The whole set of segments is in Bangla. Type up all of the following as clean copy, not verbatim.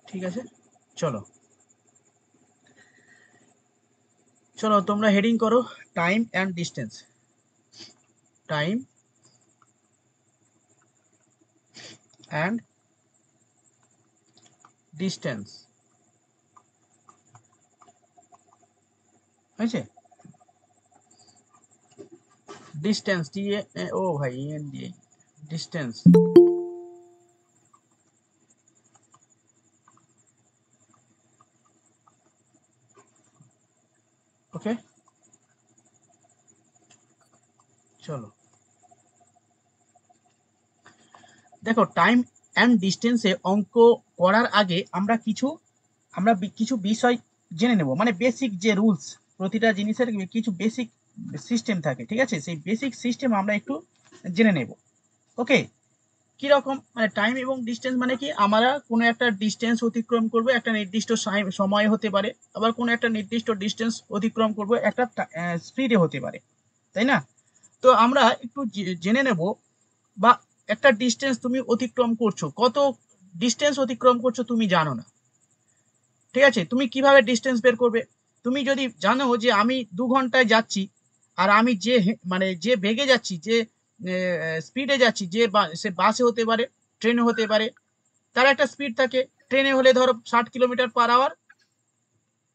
ঠিক আছে, চলো চলো তোমরা হেডিং করো time and distance. Time and distance হয়েছে। ডিস্টেন্স ও ভাই এন দিয়ে ডিস্টেন্স। ওকে, চলো দেখো টাইম অ্যান্ড ডিস্টেন্সে অঙ্ক করার আগে আমরা কিছু বিষয় জেনে নেব, মানে বেসিক যে রুলস, প্রতিটা জিনিসের কিছু বেসিক সিস্টেম থাকে, ঠিক আছে, সেই বেসিক সিস্টেম আমরা একটু জেনে নেব। ওকে, কিরকম মানে টাইম এবং ডিস্টেন্স মানে কি, আমরা কোনো একটা ডিস্টেন্স অতিক্রম করব একটা নির্দিষ্ট সময় হতে পারে, আবার কোনো একটা নির্দিষ্ট ডিস্টেন্স অতিক্রম করব একটা স্পিডে হতে পারে, তাই না? তো আমরা একটু জেনে নেব, বা একটা ডিস্টেন্স তুমি অতিক্রম করছো, কত ডিস্টেন্স অতিক্রম করছো তুমি জানো না, ঠিক আছে, তুমি কিভাবে ডিস্টেন্স বের করবে? তুমি যদি জানো যে আমি 2 ঘন্টায় যাচ্ছি, আর আমি মানে যে বেগে যাচ্ছি, যে স্পিডে যাচ্ছি, সে বাসে হতে পারে, ট্রেনে হতে পারে, তার একটা স্পিড থাকে, ট্রেনে হলে ধরো 60 কিলোমিটার পার আওয়ার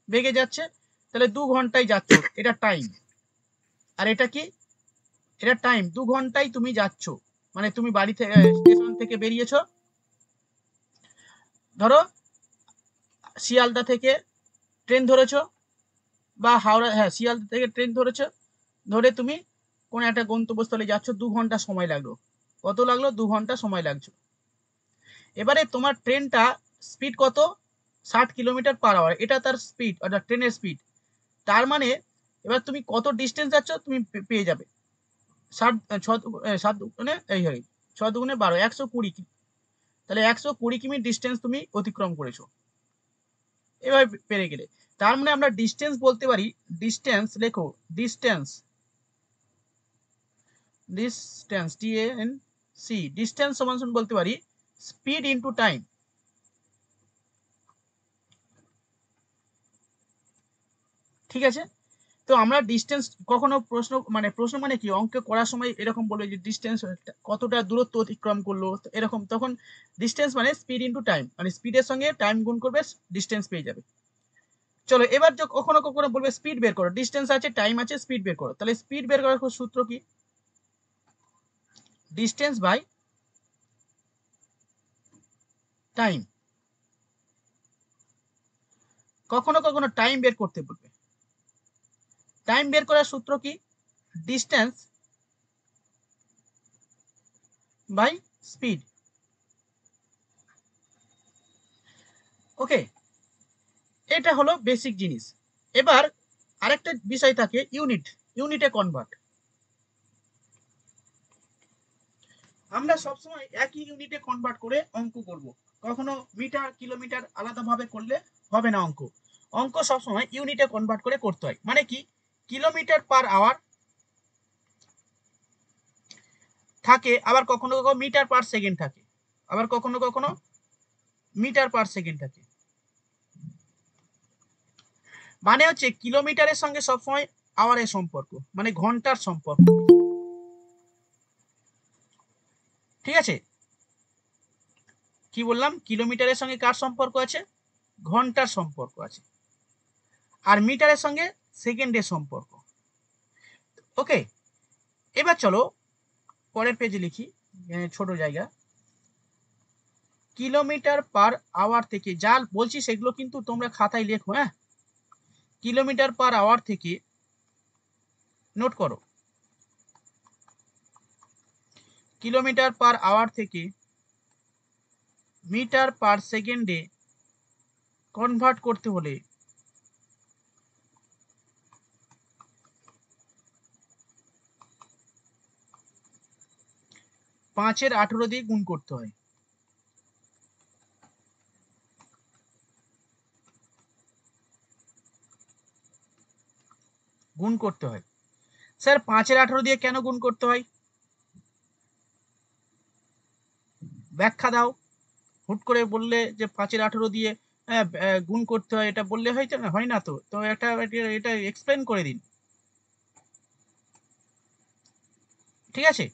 বেগে যাচ্ছে, তাহলে 2 ঘন্টায় যাচ্ছ, এটা টাইম। আর এটা কি, এটা টাইম, 2 ঘন্টায় তুমি যাচ্ছ, মানে তুমি বাড়ি থেকে স্টেশন থেকে বেরিয়েছো, ধরো শিয়ালদা থেকে ট্রেন ধরেছো, বা হাওড়া, হ্যাঁ শিয়ালদা থেকে ট্রেন ধরেছো, ধরে তুমি কোন একটা গন্তব্যস্থলে যাচ্ছ, 2 ঘন্টা সময় লাগলো, কত লাগলো, 2 ঘন্টা সময় লাগছে। এবারে তোমার ট্রেনটা স্পিড কত, 60 কিলোমিটার পার আওয়ার, এটা তার স্পিড, অর্থাৎ ট্রেনের স্পিড। তার মানে এবার তুমি কত ডিস্টেন্স যাচ্ছ তুমি পেয়ে যাবে, ষাট সাত দুগুণে এই হয় 6 দুগুণে 12, 120 কিমি, তাহলে 120 কিমি ডিস্টেন্স তুমি অতিক্রম করেছো, এভাবে পেরে গেলে। তার মানে আমরা ডিস্টেন্স বলতে পারি, ডিস্টেন্স লেখো, ডিস্টেন্স, ডিস্টেন্স DANC, ডিস্টেন্স সমান সমান বলতে পারি স্পিড ইনটু টাইম, ঠিক আছে। তো আমরা ডিস্টেন্স কখনো প্রশ্ন মানে কি, অঙ্ক করার সময় এরকম বলবে যে ডিস্টেন্স কতটা দূরত্ব অতিক্রম করলো, এরকম, তখন ডিস্টেন্স মানে স্পিড ইনটু টাইম, মানে স্পিডের সঙ্গে টাইম গুণ করবে, ডিস্টেন্স পেয়ে যাবে। চলো এবার কখনো কখনো বলবে স্পিড বের করো, ডিস্টেন্স আছে, টাইম আছে, স্পিড বের করো, তাহলে স্পিড বের করার সূত্র কি, ডিস্টেন্স বাই টাইম। কখনো কখনো টাইম বের করতে বলবে, টাইম বের করার সূত্র কি, ডিস্টেন্স বাই স্পিড। ওকে, এটা হলো বেসিক জিনিস। এবার আরেকটা বিষয় থাকে ইউনিটে কনভার্ট। আমরা সবসময় একই ইউনিটে কনভার্ট করে অঙ্ক করব, কখনো মিটার কিলোমিটার আলাদাভাবে করলে হবে না অঙ্ক। অঙ্ক সবসময় ইউনিটে কনভার্ট করে করতে হয়, মানে কি, কিলোমিটার/আওয়ার থাকে, আবার কখনো কখনো মিটার/সেকেন্ড থাকে, আবার কখনো কখনো মিটার/সেকেন্ড থাকে। মানে হচ্ছে কিলোমিটারের সঙ্গে সবসময় আওয়ারের সম্পর্ক, মানে ঘন্টার সম্পর্ক, ঠিক আছে। কি বললাম, কিলোমিটারের সঙ্গে কার সম্পর্ক আছে, ঘন্টার সম্পর্ক আছে, আর মিটারের সঙ্গে সেকেন্ডের সম্পর্ক। ওকে, এবার চলো পরের পেজে লিখি, ছোট জায়গা, কিলোমিটার/আওয়ার থেকে যা বলছি সেগুলো কিন্তু তোমরা খাতায় লেখো, হ্যাঁ, কিলোমিটার/আওয়ার থেকে নোট করো, কিলোমিটার/আওয়ার থেকে মিটার/সেকেন্ডে কনভার্ট করতে হলে 5/18 দিয়ে গুণ করতে হয়। গুণ করতে হয়, স্যার 5/18 দিয়ে কেন গুণ করতে হয়, ব্যাখ্যা দাও। হুট করে বললে যে 5-18 দিয়ে গুণ করতে হয়, এটা বললে হয়তো না, হয় না তো। তো এটা এক্সপ্লেন করে দিন, ঠিক আছে?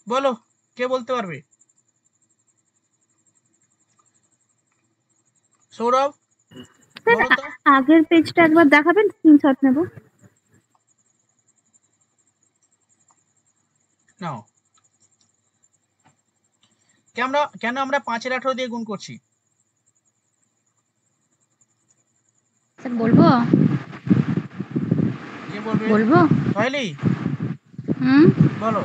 বলো, কে বলতে পারবে? সৌরভ, বলো তো। আগের পেজটা একবার দেখাবেন, স্ক্রিনশট নেব। নাও, কেন আমরা 5-18 দিয়ে গুণ করছি? স্যার বলবো? কে বলবে? বলবো? সহেলি, হুম, বলো।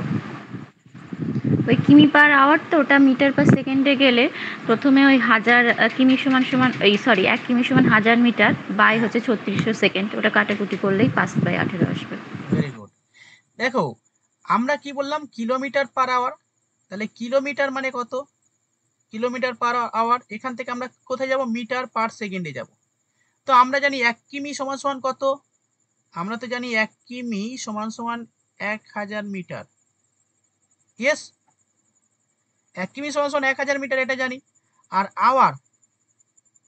ওই কিমি পার আওয়ার তো, ওটা মিটার পার সেকেন্ডে গেলে প্রথমে ওই 1000 কিমি সমান সমান, এই সরি 1 কিমি সমান 1000 মিটার বাই হ্যাঁ, হচ্ছে 3600 সেকেন্ড, ওটা কাটাকুটি করলেই 5/18 আসবে। Very good. দেখো, আমরা কি বললাম? Kilometre per hour. তাহলে কিলোমিটার মানে কত? Kilometre per hour. এখান থেকে আমরা কোথায় যাব? মিটার পার সেকেন্ডে যাব। তো আমরা জানি 1 কিমি সমান সমান কত? আমরা তো জানি 1 কিমি সমান সমান 1000 মিটার। ইয়েস, 1 কিমি সমান সমান 1000 মিটার, এটা জানি। আর আওয়ার,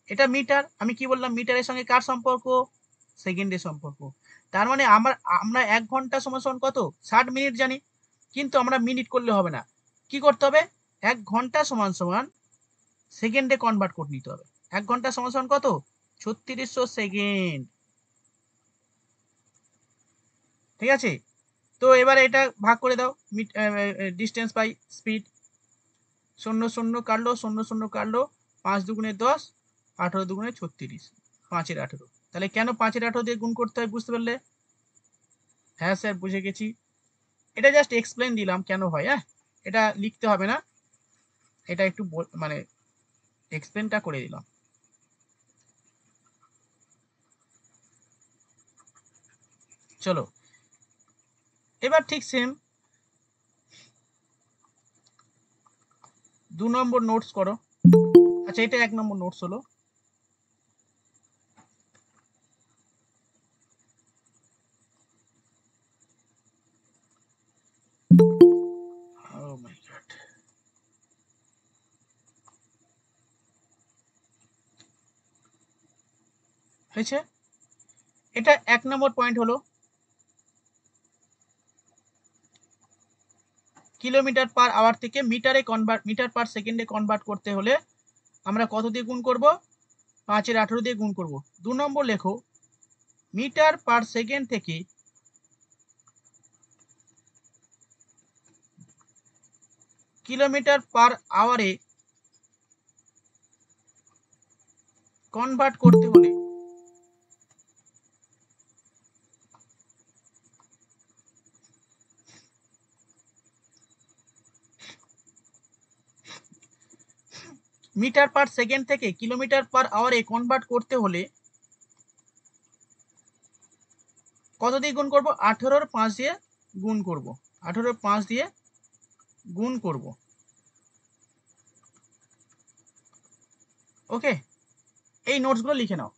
এটা মিটার। আমি কি বললাম? মিটারের সঙ্গে কার সম্পর্ক? সেকেন্ডের সম্পর্ক। তার মানে আমরা 1 ঘন্টা সমান সমান কত? 60 মিনিট জানি। কিন্তু আমরা মিনিট করলে হবে না, কি করতে হবে? 1 ঘন্টা সমান সমান সেকেন্ডে কনভার্ট করে নিতে হবে। 1 ঘন্টা সমান সমান কত? 3600 সেকেন্ড, ঠিক আছে? তো এবারে এটা ভাগ করে দাও, ডিস্টেন্স বাই স্পিড। 0 কাটলো, 0 কাটলো, 5 দুগুণে 10, 18 দুগুণে 36, 5-এর 18। তাহলে কেন 5-এর 18 দিয়ে গুণ করতে হয়, বুঝতে পারলে? হ্যাঁ স্যার, বুঝে গেছি। এটা জাস্ট এক্সপ্লেন দিলাম কেন হয়। হ্যাঁ, এটা লিখতে হবে না, এটা একটু মানে এক্সপ্লেনটা করে দিলাম। চলো, এবার ঠিক সেম 2 নম্বর নোটস করো। আচ্ছা, এটা 1 নম্বর নোটস হলো। Oh my God. হয়েছে? এটা 1 নম্বর পয়েন্ট হলো, কিলোমিটার পার আওয়ার থেকে মিটার পার সেকেন্ডে কনভার্ট করতে হলে আমরা কত দিয়ে গুণ করব? 5-এর 18 দিয়ে গুণ করব। 2 নম্বর লেখো, মিটার পার সেকেন্ড থেকে কিলোমিটার পার আওয়ারে কনভার্ট করতে হলে মিটার পার সেকেন্ড থেকে কিলোমিটার পার আওয়ারে কনভার্ট করতে হলে কত দিয়ে গুণ করব? 18-র 5 দিয়ে গুণ করব। 18-র 5 দিয়ে গুণ করব। ওকে, এই নোটসগুলো লিখে নাও।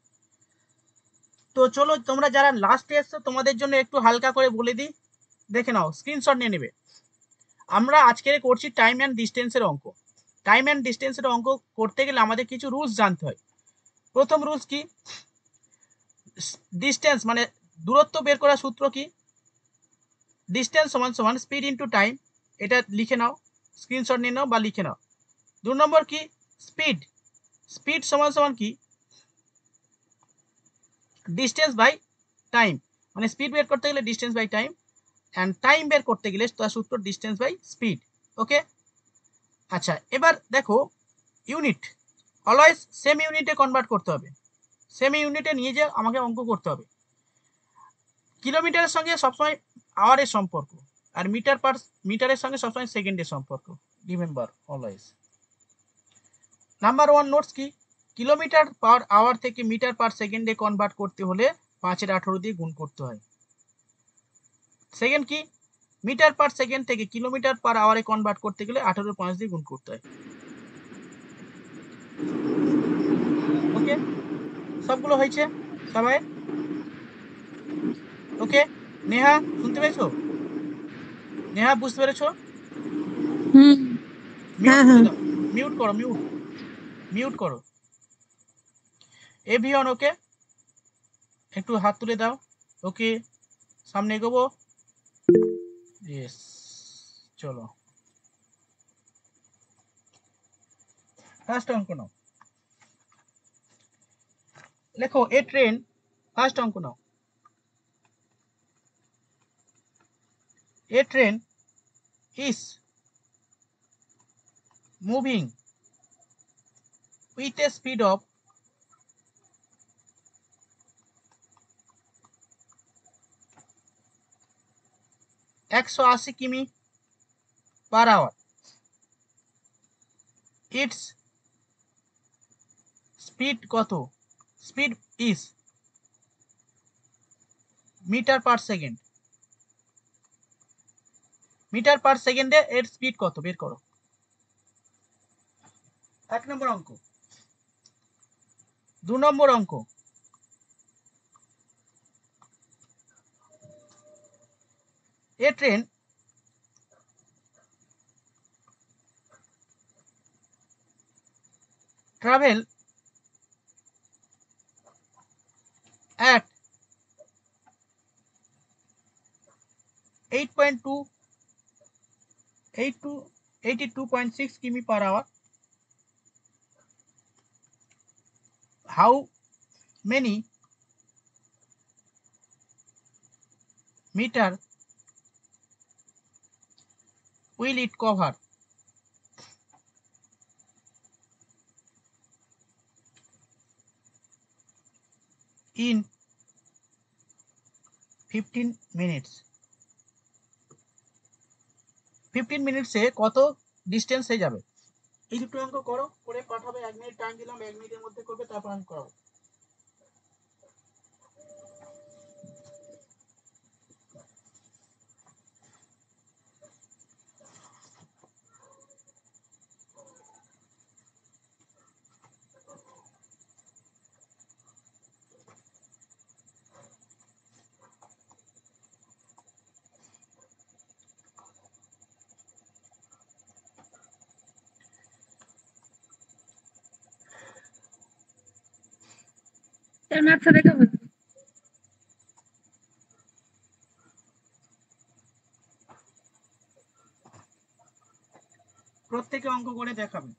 তো চলো, তোমরা যারা লাস্টে এসছো তোমাদের জন্য একটু হালকা করে বলে দিই, দেখে নাও, স্ক্রিনশট নিয়ে নেবে। আমরা আজকে করছি টাইম অ্যান্ড ডিস্টেন্সের অঙ্ক। টাইম অ্যান্ড ডিস্টেন্সের অঙ্ক করতে গেলে আমাদের কিছু রুলস জানতে হয়। প্রথম রুলস কি? ডিস্টেন্স মানে দূরত্ব বের করার সূত্র কি? ডিস্টেন্স সমান সমান স্পিড ইন্টু টাইম। এটা লিখে নাও, স্ক্রিনশট নিয়ে নাও বা লিখে নাও। 2 নম্বর কি? স্পিড। স্পিড সমান সমান কি? Distance by time. মানে স্পিড বের করতে গেলে distance by time, and time বের করতে গেলে তার সূত্র ডিস্টেন্স বাই স্পিড। ওকে, আচ্ছা, এবার দেখো, ইউনিট অলওয়েজ সেম ইউনিটে কনভার্ট করতে হবে। সেম ইউনিটে নিয়ে যে আমাকে অঙ্ক করতে হবে। কিলোমিটারের সঙ্গে সবসময় আওয়ারের সম্পর্ক, আর মিটারের সঙ্গে সবসময় সেকেন্ডের সম্পর্ক। Remember always. নাম্বার 1 নোটস কি? কিলোমিটার পার আওয়ার থেকে মিটার পার সেকেন্ডে কনভার্ট করতে হলে 5-এর 18 দিয়ে গুণ করতে হয়। সেকেন্ড কি? মিটার পার সেকেন্ড থেকে কিলোমিটার পার আওয়ারে কনভার্ট করতে গেলে 18-র 5 দিয়ে গুণ করতে হয়। ওকে, সবগুলো হয়েছে সবাই? ওকে, নেহা শুনতে পেয়েছো? নেহা বুঝতে পেরেছো? হুম। মিউট করো, মিউট করো। এভিয়ন ওকে, একটু হাত তুলে দাও। ওকে, সামনে এগোবো। ইয়েস, চলো ফার্স্ট অঙ্ক নাও, লেখো এ ট্রেন। ফার্স্ট অঙ্ক নাও। A train is moving with a speed of 180 কিমি per hour. Its speed কত? Speed is metre per second. Metre per সেকেন্ডে এর স্পিড কত বের করো। 1 নম্বর অঙ্ক। 2 নম্বর অঙ্ক, এ ট্রেন travel at 82.6 কিমি per hour. How many meter will it cover in 15 minutes? 15 মিনিটসে কত ডিস্টেন্সে যাবে? এই দুটো অঙ্ক করো, করে পাঠাবে। 1 মিনিট টাইম দিলাম, 1 মিনিটের মধ্যে করবে, তারপর আমি করাবো। প্রত্যেকে অঙ্ক করে দেখাবে।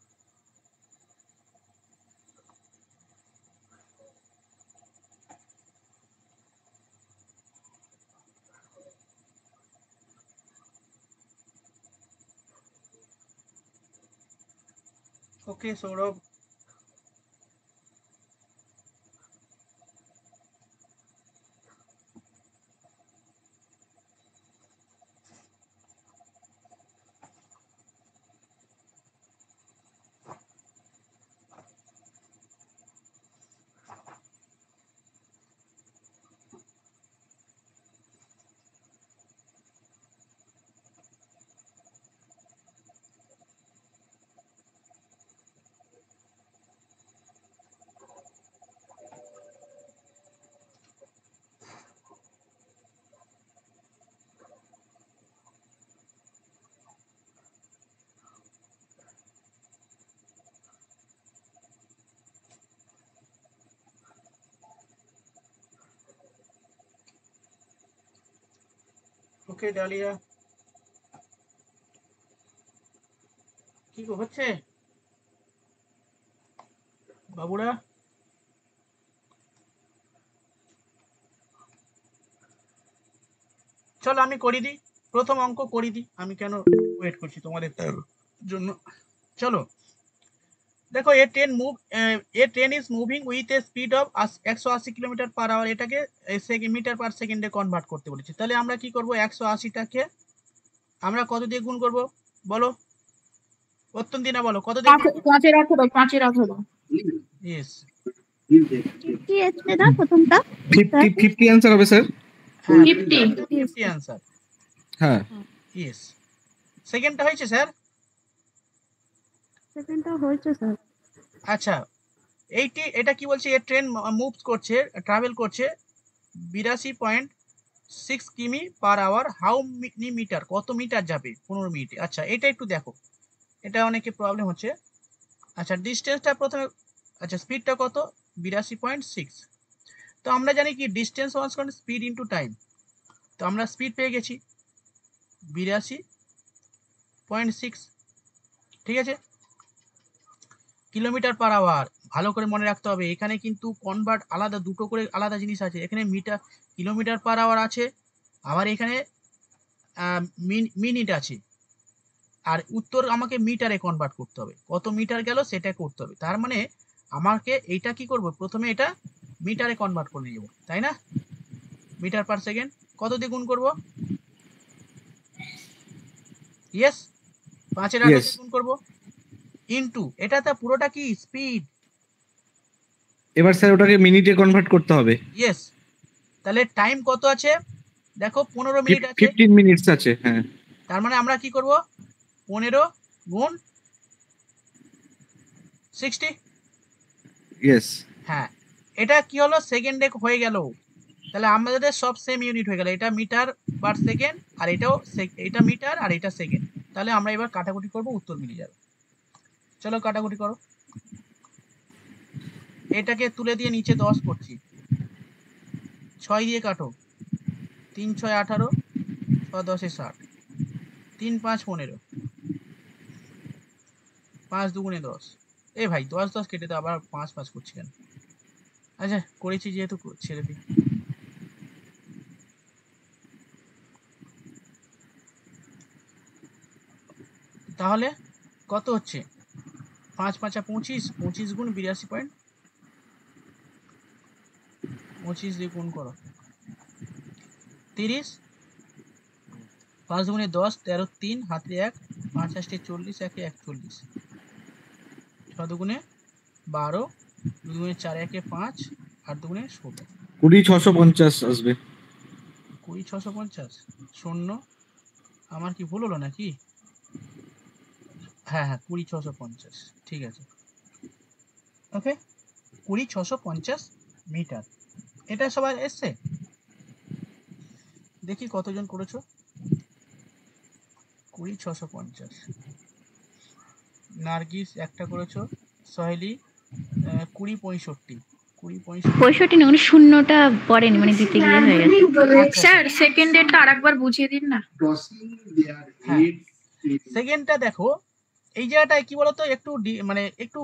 ওকে সৌরভ, ওকে ডালিয়া, কি হচ্ছে বাবুরা? চলো আমি করে দিই, প্রথম অঙ্ক করে দিই। আমি কেন ওয়েট করছি তোমাদের জন্য। চলো দেখো, a train is moving with a speed of 180 kilometre per hour. এটাকে মিটার পার সেকেন্ডে কনভার্ট করতে বলেছি। তাহলে আমরা কি করব, 180টাকে আমরা কত দিয়ে গুণ করব বলো? দিনা বলো কত দিয়ে? 5 রাখো দাও, 5 রাখো দাও। ইয়েস, কি আসছে না প্রথমটা? 50 आंसर হবে স্যার। 50 आंसर। হ্যাঁ, ইয়েস। সেকেন্ডটা হয়েছে স্যার? সেকেন্ডটা হয়েছে স্যার। আচ্ছা, এটা কি বলছে? এ ট্রেন মুভ করছে, ট্রাভেল করছে 82.6 কিমি per hour. How many metre, কত মিটার যাবে 15 মিনিটে? আচ্ছা, এটা একটু দেখো, এটা অনেকে প্রবলেম হচ্ছে। আচ্ছা ডিস্টেন্সটা প্রথমে, আচ্ছা স্পিডটা কত 82.6। তো আমরা জানি কি ডিস্টেন্স ওয়ান্স করেন স্পিড ইনটু টাইম। তো আমরা স্পিড পেয়ে গেছি 82.6, ঠিক আছে। কিলোমিটার পার আওয়ার ভালো করে মনে রাখতে হবে, এখানে কিন্তু কনভার্ট আলাদা, দুটো করে আলাদা জিনিস আছে। এখানে কিলোমিটার পার আওয়ার আছে, আবার এখানে মিনিট আছে, আর উত্তর আমাকে মিটারে কনভার্ট করতে হবে, কত মিটার গেল সেটা করতে হবে। তার মানে আমাকে এইটা কি করব, প্রথমে এটা মিটারে কনভার্ট করে নেব, তাই না? মিটার পার সেকেন্ড কত দিয়ে গুণ করব? ইয়েস, 5 এর 8 Yes. দিয়ে গুণ করব ইনটু এটা তো পুরোটা কি স্পিড। এবার স্যার ওটাকে মিনিটে কনভার্ট করতে হবে। ইয়েস, তাহলে টাইম কত আছে দেখো 15 মিনিট আছে। 15 মিনিটস আছে, হ্যাঁ। তার মানে আমরা কি করব 15 গুণ 60। ইয়েস। হ্যাঁ, এটা কি হলো সেকেন্ডে হয়ে গেল। তাহলে আমাদের সব সেম ইউনিট হয়ে গেল, এটা মিটার পার সেকেন্ড আর এটাও এটা মিটার আর এটা সেকেন্ড। তাহলে আমরা এবার কাটাকুটি করব, উত্তর মিলে যাবে। চলো কাটাকুটি করো, এটাকে তুলে দিয়ে নিচে 10 করছি, 6 দিয়ে কাটো, 3 6 18, 6 10 60, 3 5 15, 5 2 10। এ ভাই 10 10 কেটে দাও, আবার 5 5 করছি কেন? আচ্ছা করেছি যেহেতু ছেড়ে দিই। তাহলে কত হচ্ছে 5 5 25, 25 গুণ 82 25 দিয়ে গুণ করো 30, 5 দুগুণে 10, 13 3 হাতে 1, 5 8 40, 1 41, 6 দুগুণে 12, 2 দুগুণে 4 1 5, 8 দুগুণে 16, 20,650 আসবে। 20,650 শূন্য। আমার কি ভুল হলো নাকি? হ্যাঁ হ্যাঁ 20,650, ঠিক আছে। ওকে 20,650 মিটার, এটা সবার এসছে। দেখি কতজন করেছো 20,650। নার্গিস একটা করেছো, সহেলি 20 65, 20 65। 65 না, মানে শূন্যটা পড়েনি, মানে দিতে গিয়ে হয়ে গেছে। স্যার সেকেন্ডেরটা আরেকবার বুঝিয়ে দিন না। হ্যাঁ সেকেন্ডটা দেখো, এই জায়গাটায় কি বলতো একটু মানে একটু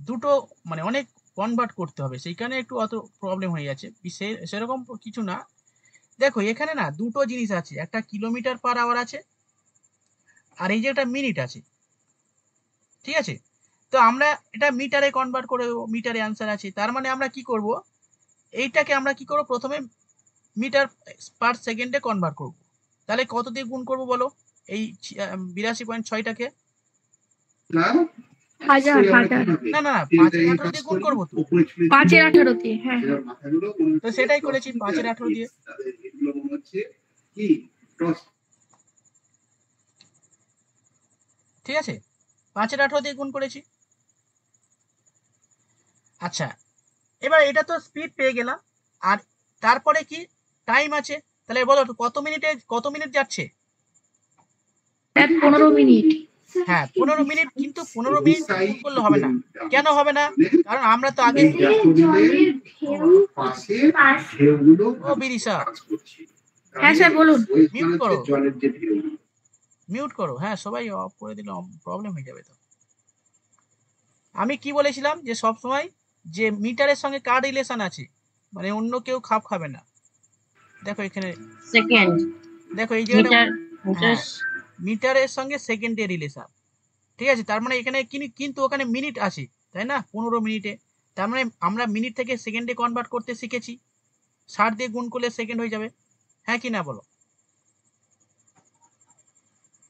দুটো মানে অনেক কনভার্ট করতে হবে, সেইখানে একটু অত প্রবলেম হয়ে যাচ্ছে। সেরকম কিছু না, দেখো এখানে না দুটো জিনিস আছে, একটা কিলোমিটার পার আওয়ার আছে আর এই যে একটা মিনিট আছে, ঠিক আছে। তো আমরা এটা মিটারে কনভার্ট করে দেবো, মিটারে অ্যান্সার আছে। তার মানে আমরা কি করব, এইটাকে আমরা কি করব প্রথমে মিটার পার সেকেন্ডে কনভার্ট করব। তাহলে কত দিয়ে গুণ করব বলো এই 82.6টাকে? হাজার হাজার না না 5 এর 18 দিয়ে গুণ করব তো। 5 এর 18 দিয়ে, হ্যাঁ তো সেটাই করেছি 5 এর 18 দিয়ে। ঠিক আছে, 5 এর 18 দিয়ে গুণ করেছি। আচ্ছা এবার এটা তো স্পিড পেয়ে গেলাম, আর তারপরে কি টাইম আছে। তাহলে বলো কত মিনিট যাচ্ছে? 15 মিনিট। হ্যাঁ 15 মিনিট, কিন্তু 15 মিনিট গুণ করলে হবে না। কেন হবে না? কারণ আমরা তো আগে ও বিরিশা, হ্যাঁ স্যার বলুন। মিউট করো, হ্যাঁ সবাই অফ করে দিলে প্রবলেম হয়ে যাবে তো। আমি কি বলেছিলাম যে সব সময় যে মিটারের সঙ্গে কার রিলেশন আছে, মানে অন্য কেউ খাপ খাবে না। দেখো এখানে সেকেন্ড দেখো এই যে মিটারের সঙ্গে সেকেন্ডের রিলেশন, ঠিক আছে। তার মানে এখানে কিন্তু ওখানে মিনিট আছে তাই না, 15 মিনিটে। তার মানে আমরা মিনিট থেকে সেকেন্ডে কনভার্ট করতে শিখেছি, 60 দিয়ে গুণ করলে সেকেন্ড হয়ে যাবে, হ্যাঁ কি না বলো?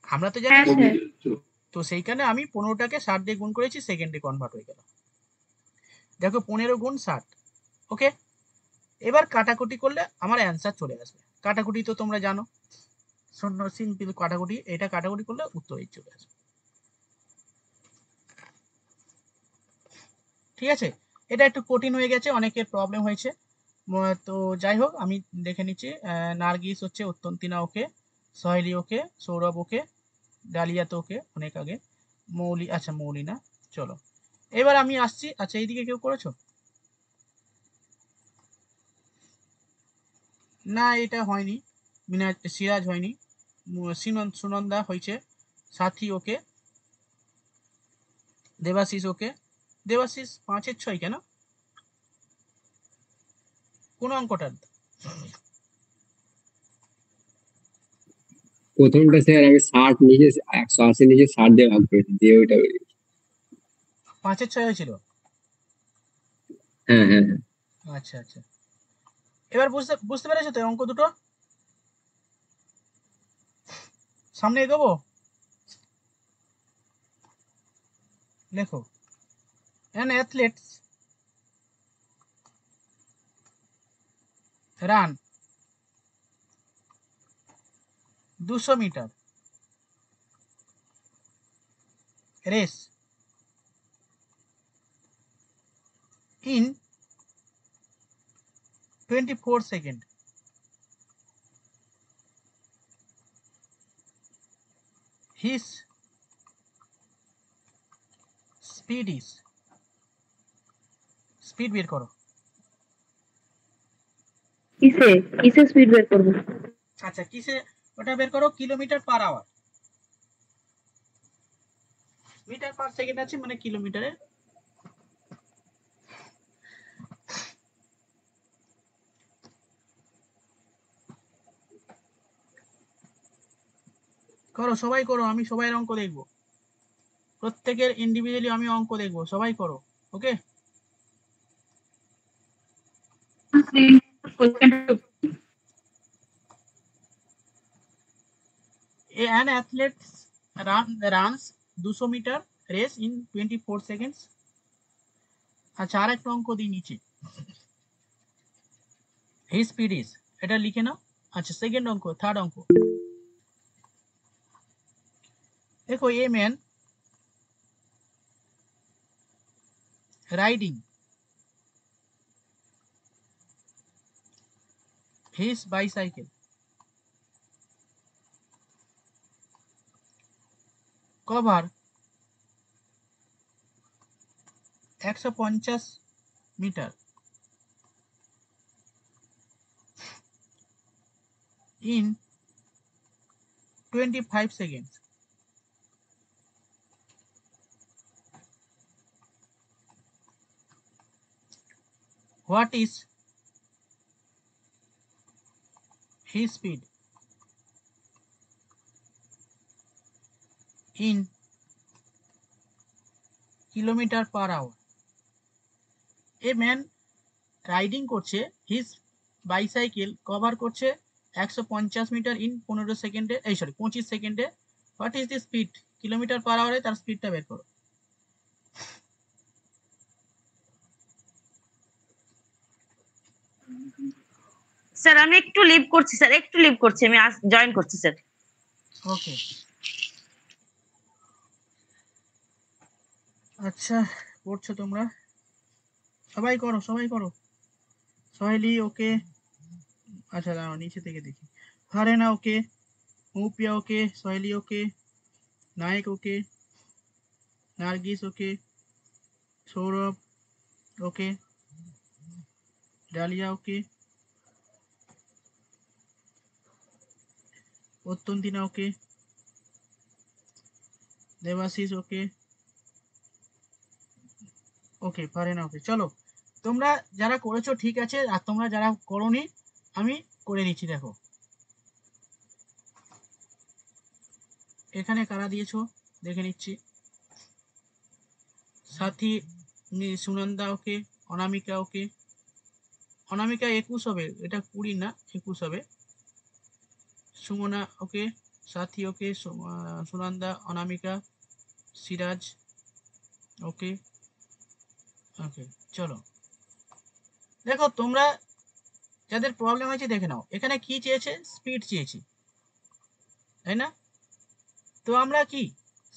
আমরা তো জানি। তো সেইখানে আমি 15টাকে 60 দিয়ে গুণ করেছি, সেকেন্ডে কনভার্ট হয়ে গেল। দেখো 15 গুণ 60, ওকে। এবার কাটাকুটি করলে আমার অ্যান্সার চলে আসবে। কাটাকুটি তো তোমরা জানো, শূন্য সিম্পল কাটাকুটি, এটা কাটাকুটি করলে উত্তরই চলে আসবে। ঠিক আছে, এটা একটু কঠিন হয়ে গেছে, অনেকের প্রবলেম হয়েছে। তো যাই হোক আমি দেখে নিচ্ছি। নার্গিস হচ্ছে উত্তন্তিনা ওকে, সহেলি ওকে, সৌরভ ওকে, ডালিয়া তো ওকে অনেক আগে, মৌলি, আচ্ছা মৌলি না, চলো এবার আমি আসছি। আচ্ছা এইদিকে কেউ করেছো? না এটা হয়নি, সিরাজ হয়নি, সুনন্দা হয়েছে, সাথী ওকে, দেবাশিস ওকে। দেবাশিস 5-এর 6 কেন? কোন অঙ্কটা? প্রথমটা স্যার আমি 60 নিচে 180 নিচে 60 দিয়ে ভাগ করেছি, দিয়ে ওইটা বেরিয়েছে। 5-এর 6 হয়েছিল। হ্যাঁ হ্যাঁ হ্যাঁ। আচ্ছা আচ্ছা, এবার বুঝতে বুঝতে পেরেছো তো অঙ্ক দুটো? সামনে এগোবো, লেখো। An athlete run 200 metre race in 24 seconds. His speed is, speed বের করো। কিসে স্পিড বের করবো? আচ্ছা কিসে, ওটা বের করো, kilometre per hour. Metre per second আছে মানে কিলোমিটারে। করো সবাই করো, আমি সবাই অঙ্ক দেখবো, প্রত্যেকের ইন্ডিভিজুয়ালি আমি অঙ্ক দেখবো, সবাই করো। Okay, an athlete runs 200 metre race in 24 seconds. আচ্ছা আর একটা অঙ্ক দিই নিচে, হি স্পিড ইজ, এটা লিখে নাও। আচ্ছা সেকেন্ড অঙ্ক, থার্ড অঙ্ক দেখো, a man riding his bicycle cover 150 metre in 25 seconds. What is his speed in kilometer per hour? A man riding করছে, হিজ বাইসাইকেল কভার করছে 150 মিটার ইন 15 সেকেন্ডে, এই সরি 25 সেকেন্ডে। What is the speed, kilometre per আওয়ারে তার স্পিডটা বের করো। স্যার আমি একটু লিভ করছি, স্যার একটু লিভ করছি, আমি জয়েন করছি স্যার। ওকে আচ্ছা, করছো তোমরা, সবাই করো সবাই করো। সোহেলি ওকে, আচ্ছা দাঁড়াও নিচে থেকে দেখি। ফারেনা ওকে, মুপিয়া ওকে, সোহেলি ওকে, নায়ক ওকে, নার্গিস ওকে, সৌরভ ওকে, ডালিয়া ওকে, অত্যন্তিনা ওকে, দেবাশিস ওকে, ওকে ফারেনা ওকে। চলো তোমরা যারা করেছো ঠিক আছে, আর তোমরা যারা করোনি আমি করে নিচ্ছি। দেখো এখানে কারা দিয়েছো দেখে নিচ্ছি। সাথী সুনন্দা ওকে, অনামিকা ওকে, অনামিকা 21 হবে, এটা 20 না 21 হবে। সুমনা ওকে, সাথী ওকে, সুনন্দা, অনামিকা, সিরাজ ওকে। ওকে চলো দেখো তোমরা যাদের প্রবলেম হয়েছে দেখে নাও, এখানে কি চেয়েছে, স্পিড চেয়েছি তাই না? তো আমরা কি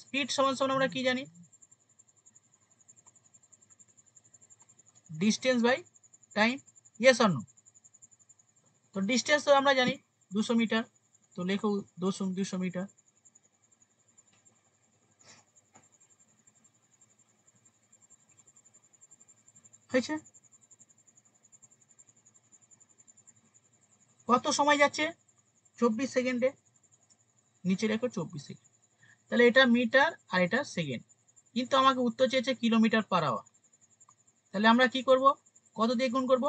স্পিড সমান সমান আমরা কি জানি, distance by time, yes or no? তো ডিস্টেন্স তো আমরা জানি 200 মিটার, তো লেখো 200 মিটার। হয়েছে? কত সময় যাচ্ছে? 24 সেকেন্ডে। নিচে রেখো 24 সেকেন্ড। তাহলে এটা মিটার আর এটা সেকেন্ড, কিন্তু আমাকে উত্তর চেয়েছে কিলোমিটার পার আওয়ার। তাহলে আমরা কি করব? কত দিয়ে গুণ করব?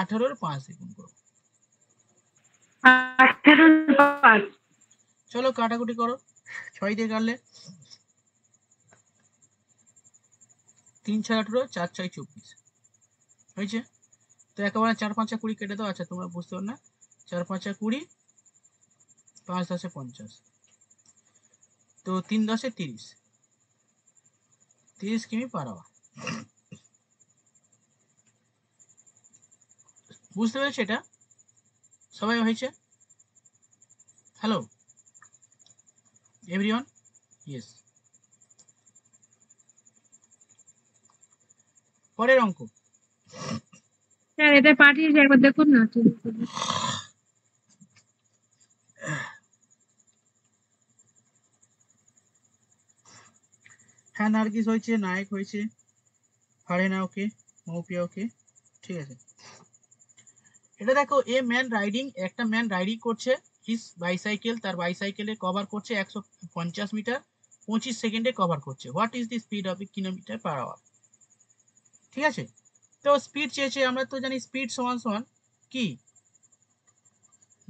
18 5 দিয়ে গুণ করব। 18 চলো কাটাকুটি করো। 6 দিয়ে কাটলে 3 6 18, 4 6 24 হয়েছে। তো একেবারে 4 5 20 কেটে দাও। আচ্ছা তোমরা বুঝতে পারো না, 4 5 20, 5 10 50, তো 3 10 30, 30 কিমি পার আওয়ার। বুঝতে পেরেছো এটা? সবাই হয়েছে? Hello everyone? ইয়েস। পরের অঙ্ক। স্যার এটা পাঠিয়েছি, একবার দেখুন না। হ্যাঁ নার্গিস হয়েছে, নায়ক হয়েছে, ফারেনা ওকে, মৌপিয়া ওকে, ঠিক আছে। এটা দেখো, এ ম্যান রাইডিং, একটা ম্যান রাইডিং করছে হিজ বাইসাইকেল, তার বাইসাইকেলে কভার করছে 150 মিটার, 25 সেকেন্ডে কভার করছে। What is the speed of kilometre per hour? ঠিক আছে, তো স্পিড চেয়েছে। আমরা তো জানি স্পিড সমান সমান কি,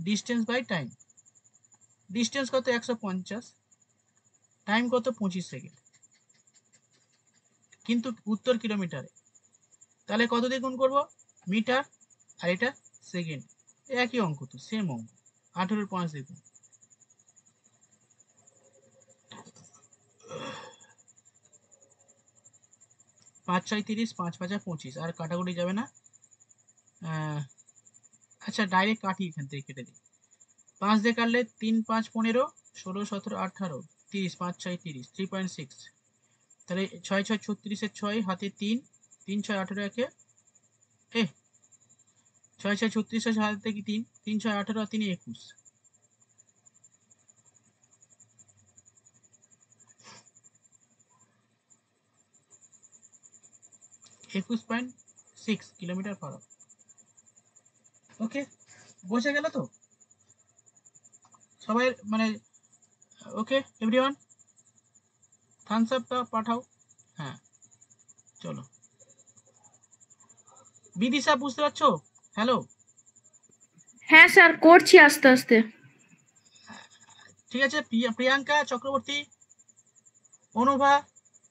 ডিস্টেন্স বাই টাইম। ডিস্টেন্স কত? 150, টাইম কত? 25 সেকেন্ড, কিন্তু উত্তর কিলোমিটারে। তাহলে কত দিয়ে গুণ করবো? মিটার আর এটা সেকেন্ড, একই অঙ্ক তো, সেম অঙ্ক। 18 5 দিয়ে গুণ। 5 6 30, 5 5 25, আর কাটাকুটি যাবে না। আচ্ছা ডাইরেক্ট কাটি, এখান থেকে কেটে দিই। 5 দিয়ে কাটলে 3 5 15, 16 17 18 30, 5 6 30, 3.6। তাহলে 6 6 36 6, হাতে 3, 3 6 18 একে, 6 6 36 হাতে থেকে 3, 3 6 18 আর 3 21, 21.6 কিলোমিটার পার আওয়ার। ওকে, বোঝা গেল তো সবাই? মানে ওকে এভরিওয়ান, থামস আপটা পাঠাও। হ্যাঁ চলো, বিদিশা বুঝতে পারছো? হ্যালো, হ্যাঁ স্যার, করছি আস্তে আস্তে। ঠিক আছে। প্রিয়াঙ্কা চক্রবর্তী, অনুভা,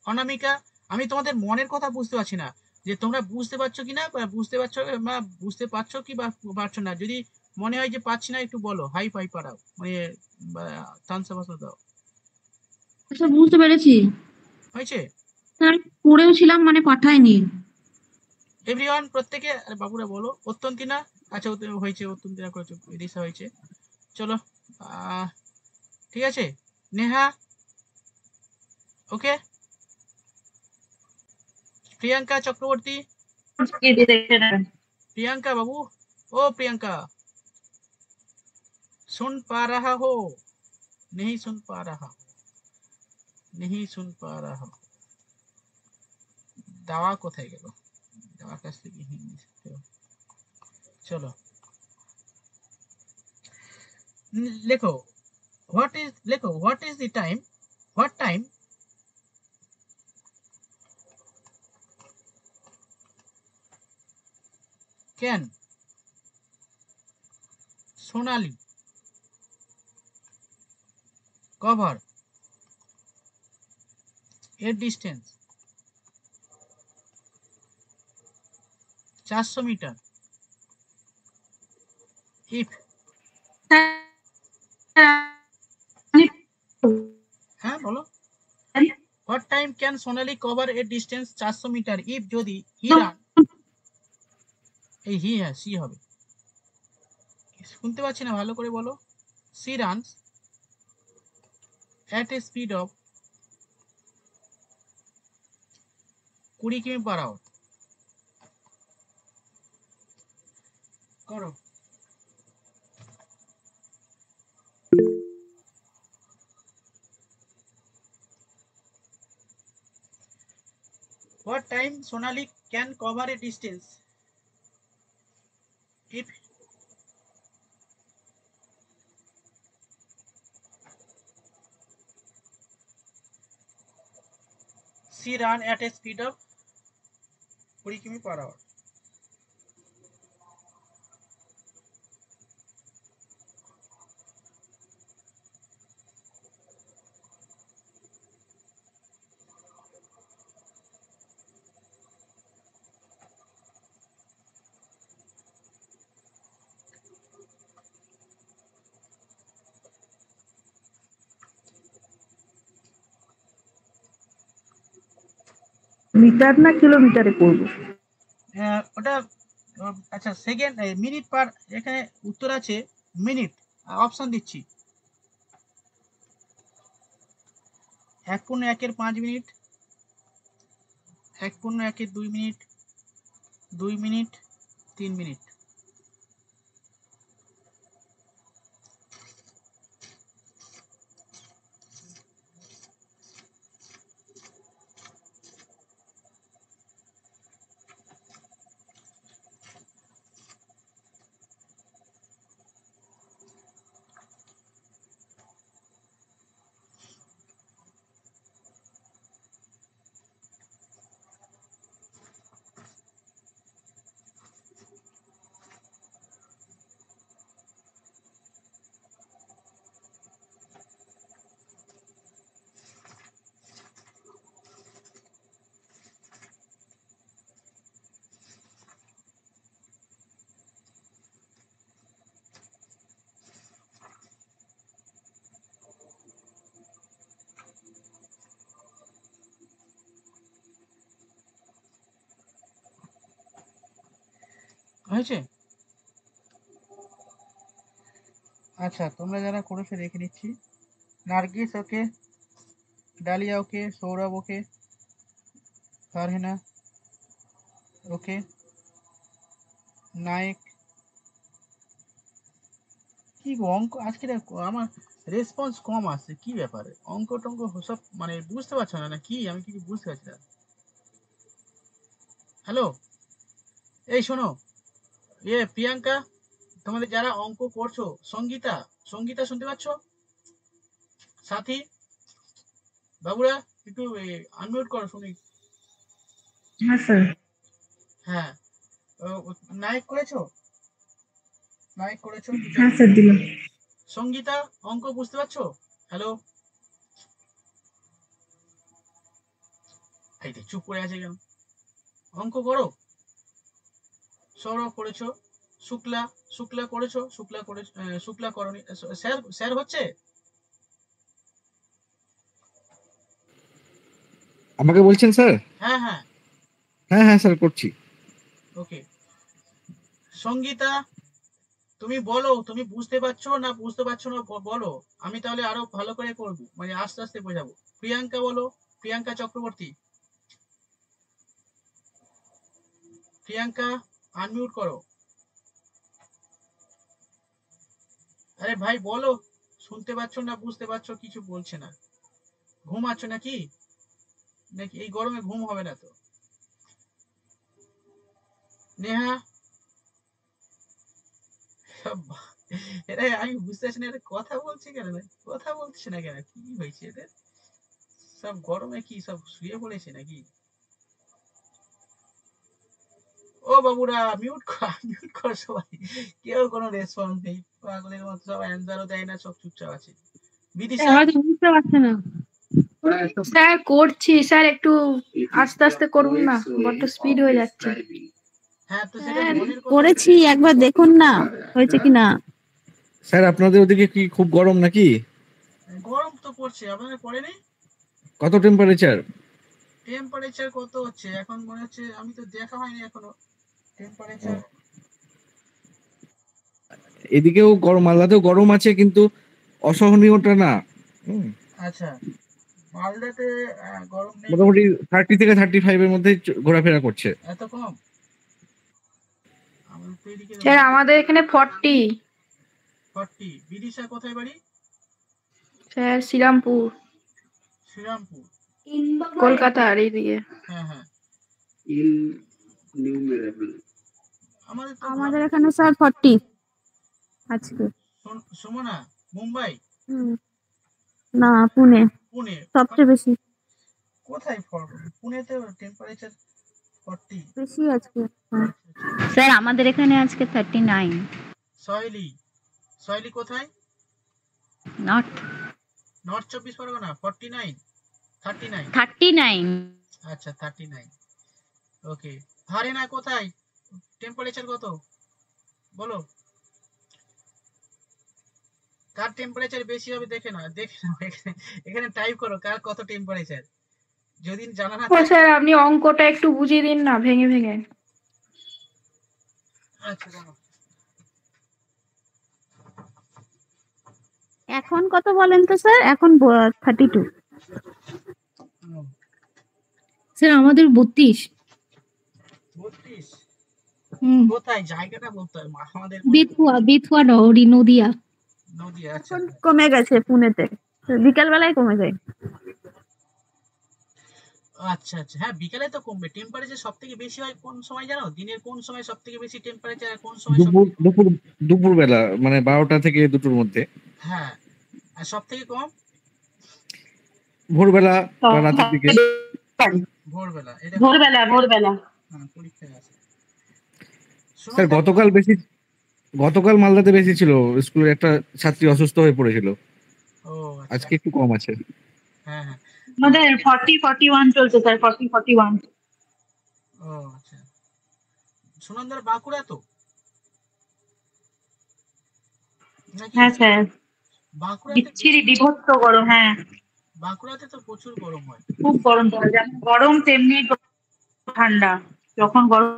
অনামিকা, আমি তোমাদের মনের কথা বুঝতে পারছি না, যে তোমরা বুঝতে পারছো কিনা, বা বুঝতে পারছো, বা বুঝতে পারছো কি বা পারছো না। যদি মনে হয় যে পাচ্ছি না, একটু বলো, হাই ফাই পাঠাও, মানে থামস আপ দাও। আচ্ছা বুঝতে পেরেছি হয়েছে? স্যার, পড়েও ছিলাম মানে পাঠায়নি। এভরিওয়ান প্রত্যেকে, আরে বাবুরা বলো। অত্যন্তিনা, আচ্ছা হয়েছে, অত্যন্তিনা করেছো, দিশা হয়েছে। চলো ঠিক আছে। নেহা ওকে, প্রিয়াঙ্কা চক্রবর্তী, प्रियंका बाबू, ओ प्रियंका, सुन पा रहा हो? नहीं सुन पा रहा, नहीं सुन पा रहा। दावा কোথায় গেল? দাওয়ার কাছ থেকে হিন্দি শিখতে হবে। চলো লেখো, লেখো what is the time, what time can Sonali cover এর ডিস্টেন্স 400 মিটার, ইফ, হ্যাঁ বলো, what time can Sonali cover এর ডিস্টেন্স 400 মিটার ইফ, যদি হি রান, এই হি, হ্যাঁ সি হবে, শুনতে পাচ্ছি না, ভালো করে বলো। She runs at a speed of 20 কিমি পার আওয়ার। করো। What time Sonali can cover a distance if she run at a speed of 20 km per hour? Metre না কিলোমিটারে করব? ওটা আচ্ছা সেকেন্ড মিনিট পার, এখানে উত্তর আছে মিনিট। অপশন দিচ্ছি 1.1 মিনিট, 1.1 মিনিট, 2 মিনিট, 3 মিনিট। হয়েছে? আচ্ছা তোমরা যারা করেছো রেখে নিচ্ছি। নার্গিস ওকে, ডালিয়া ওকে, সৌরভ ওকে, ফারহিনা ওকে, নায়ক। কি গো অঙ্ক আজকে আমার রেসপন্স কম আসছে, কি ব্যাপারে? অঙ্ক টঙ্ক সব মানে বুঝতে পারছো না কি? আমি কি বুঝতে পারছি না। হ্যালো, এই শোনো, প্রিয়াঙ্কা, তোমাদের যারা অঙ্ক করছো, সঙ্গীতা, সঙ্গীতা শুনতে পাচ্ছ? সাথী, বাবুরা একটু আনমিউট করো শুনি। হ্যাঁ স্যার। হ্যাঁ, নায়ক করেছো? নায়ক করেছো? হ্যাঁ স্যার দিলাম। সঙ্গীতা অঙ্ক বুঝতে পারছো? হ্যালো, এই যে চুপ করে আছে কেন? অঙ্ক করো। সৌরভ করেছো, শুক্লা, শুক্লা করেছো, শুক্লা করে, শুক্লা করনি। স্যার, স্যার হচ্ছে? আমাকে বলছেন স্যার? হ্যাঁ হ্যাঁ হ্যাঁ হ্যাঁ স্যার করছি। ওকে। সঙ্গীতা তুমি বলো, তুমি বুঝতে পারছো না বুঝতে পারছো না বলো, আমি তাহলে আরো ভালো করে করবো, মানে আস্তে আস্তে বোঝাবো। প্রিয়াঙ্কা বলো, প্রিয়াঙ্কা চক্রবর্তী, প্রিয়াঙ্কা আনমিউট করো। আরে ভাই বলো, শুনতে পাচ্ছ না বুঝতে পারছো? কিছু বলছে না। ঘুমাচ্ছ নাকি? নাকি এই গরমে ঘুম হবে না তো? নেহা, এরা আমি বুঝতে পারছি না, এরা কথা বলছে কেন? কথা বলছে না কেন? কি হয়েছে এদের? সব গরমে কি সব শুয়ে পড়েছে নাকি? ও বাবুরা মিউট কর, মিউট কর সবাই। কেউ কোনো রেসপন্স নেই, পাগলের মতো সব অ্যান্সারও দেয় না, সব চুপচাপ আছে। বিদিশা, হয়তো বুঝতে পারছে না। স্যার করছি স্যার, একটু আস্তে আস্তে করুন না, বড্ড স্পিড হয়ে যাচ্ছে। হ্যাঁ তো সেটা মনের কথা। করেছি, একবার দেখুন না হয়েছে কিনা। স্যার আপনাদের ওদিকে কি খুব গরম নাকি? গরম তো পড়ছে, আপনাদের পড়েনি? কত টেম্পারেচার? টেম্পারেচার কত হচ্ছে এখন মনে হচ্ছে? আমি তো দেখা হয়নি এখনো টেম্পারেচার। এদিকেও গরম, মালদাতেও গরম আছে কিন্তু অসহনীয়টা না। আচ্ছা, মালদাতে গরম নেই মোটামুটি 30 থেকে 35 এর মধ্যে ঘোরাফেরা করছে। এত কম? আমাদের তো এদিকে স্যার আমাদের এখানে 40। 40। বিদিশা কোথায় বাড়ি? স্যার শ্রীরামপুর, শ্রীরামপুর, কলকাতার এইদিকে। হ্যাঁ হ্যাঁ। আমাদের তো আমাদের এখানে স্যার 40 আজকে। সুমনা মুম্বাই হুম, না পুনে পুনে সবচেয়ে বেশি। কোথায় পুনেতে টেম্পারেচার 40? বেশি আজকে। হ্যাঁ। স্যার আমাদের এখানে আজকে 39 সয়লি সয়লি কোথায়? Not north 24 Pargana 49 39। 39 আচ্ছা 39। ওকে, হারিয়ানা কোথায় টেম্পারেচার কত বলো? কার টেম্পারেচার বেশি হবে দেখে নাও এখানে টাইপ করো কার কত টেম্পারেচার, যদি জানা না ও থাকে। স্যার আপনি অঙ্কটা একটু বুঝিয়ে দিন না ভেঙে ভেঙে। আচ্ছা জানো এখন কত বলেন তো স্যার? এখন 32। স্যার আমাদের 32। 32? হুম, কোথায় জায়গাটা বলতে হবে আমাদের বেথুয়া নদিয়া। নদী। আচ্ছা এখন কমে গেছে পুনেতে, বিকাল বেলায় কমে যায়। আচ্ছা আচ্ছা, হ্যাঁ বিকালে তো কমবে। টেম্পারেচার সব থেকে বেশি হয় কোন সময় জানো? দিনের কোন সময় সব থেকে বেশি টেম্পারেচার আর কোন সময় সব দুপুর থেকে দুপুর দুপুর বেলা, মানে 12টা থেকে 2টোর মধ্যে। হ্যাঁ, আর সব থেকে কম ভোরবেলা বা রাতের দিকে। ভোরবেলা। এটা ভোরবেলা হ্যাঁ, পরীক্ষায় আছে। স্যার গতকাল মালদাতে বেশি ছিল, স্কুলের একটা ছাত্রী অসুস্থ হয়ে পড়েছিল। ও আচ্ছা, আজকে একটু কম আছে। হ্যাঁ হ্যাঁ। আমাদের 40-41 চলছে স্যার, 40-41। ও আচ্ছা, সুনন্দার বাঁকুড়া তো নাকি? হ্যাঁ স্যার, বাঁকুড়াতে বিচ্ছিরি বিভৎস গরম। হ্যাঁ, বাঁকুড়াতে তো প্রচুর গরম হয়। খুব গরম পড়ে, যেমন গরম তেমনি ঠান্ডা। যখন গরম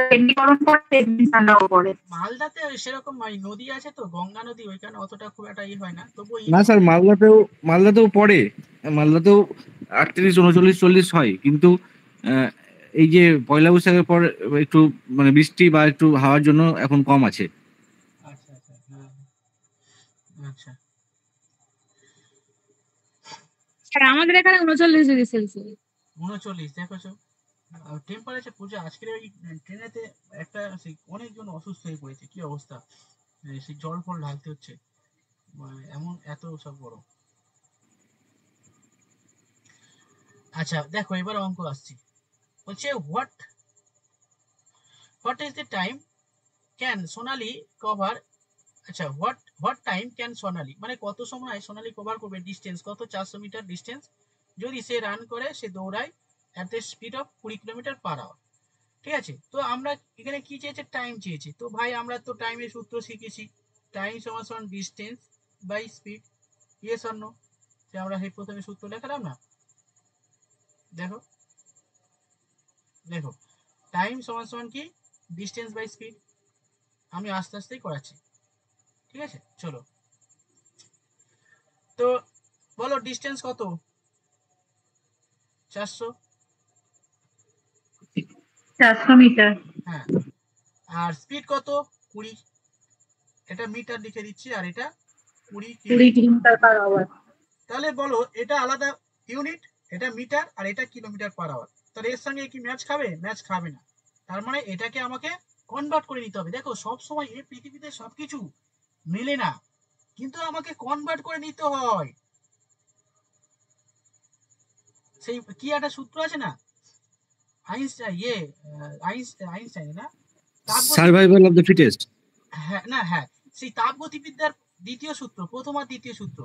তেমনি গরম পড়ে, তেমনি ঠান্ডাও পড়ে। মালদাতে সেরকম নদী আছে তো, গঙ্গা নদী, ওইখানে অতটা খুব একটা হয় না, তবুও না স্যার, মালদাতেও পড়ে। মালদাতেও 38, 39, 40 হয়, কিন্তু আহ, এই যে পয়লা বৈশাখের পর একটু মানে বৃষ্টি বা একটু হাওয়ার জন্য এখন কম আছে। আচ্ছা আচ্ছা, হ্যাঁ আচ্ছা। স্যার আমাদের এখানে 39 ডিগ্রি সেলসিয়াস। 39 দেখেছো টেম্পারেচার প্রচুর। আজকের ওই ট্রেনেতে একটা অনেকজন অসুস্থ হয়ে পড়েছে, কি অবস্থা, সেই জল ফল ঢালতে হচ্ছে, এমন এত সব গরম। আচ্ছা দেখো এবার অঙ্ক আসছি, বলছে what is the time can Sonali cover. আচ্ছা হোয়াট টাইম ক্যান সোনালি, মানে কত সময় সোনালি কভার করবে ডিস্টেন্স কত, 400 মিটার ডিস্টেন্স, যদি সে রান করে, সে দৌড়ায় অ্যাট দ্য স্পিড অফ 20 কিলোমিটার/আওয়ার। ঠিক আছে, তো আমরা এখানে কি চেয়েছে, টাইম চেয়েছে। তো ভাই আমরা তো টাইমের সূত্র শিখেছি, টাইম সমান distance by speed. Yes or no? আমরা সেই প্রথমে সূত্র লেখালাম না, দেখো দেখো টাইম সমান কি, ডিস্টেন্স বাই স্পিড। আমি আস্তে আস্তেই করাচ্ছি, ঠিক আছে চলো। তো বলো ডিস্টেন্স কত? 400। 400 মিটার। হ্যাঁ, আর স্পিড কত? 20। এটা মিটার লিখে দিচ্ছি, আর এটা 20 20 কিলোমিটার/আওয়ার। তাহলে বলো এটা আলাদা ইউনিট, এটা মিটার আর এটা কিলোমিটার/আওয়ার। তাহলে এর সঙ্গে কি ম্যাচ খাবে? ম্যাচ খাবে না। তার মানে এটাকে আমাকে কনভার্ট করে নিতে হবে। দেখো সব সময় এই পৃথিবীতে সবকিছু মেলে না, কিন্তু আমাকে কনভার্ট করে নিতে হয়। সেই কি একটা সূত্র আছে না, আইনস্টাইন না, সার্ভাইভাল অফ দ্য ফিটেস্ট। হ্যাঁ না, হ্যাঁ সেই তাপগতিবিদ্যার দ্বিতীয় সূত্র, প্রথম আর দ্বিতীয় সূত্র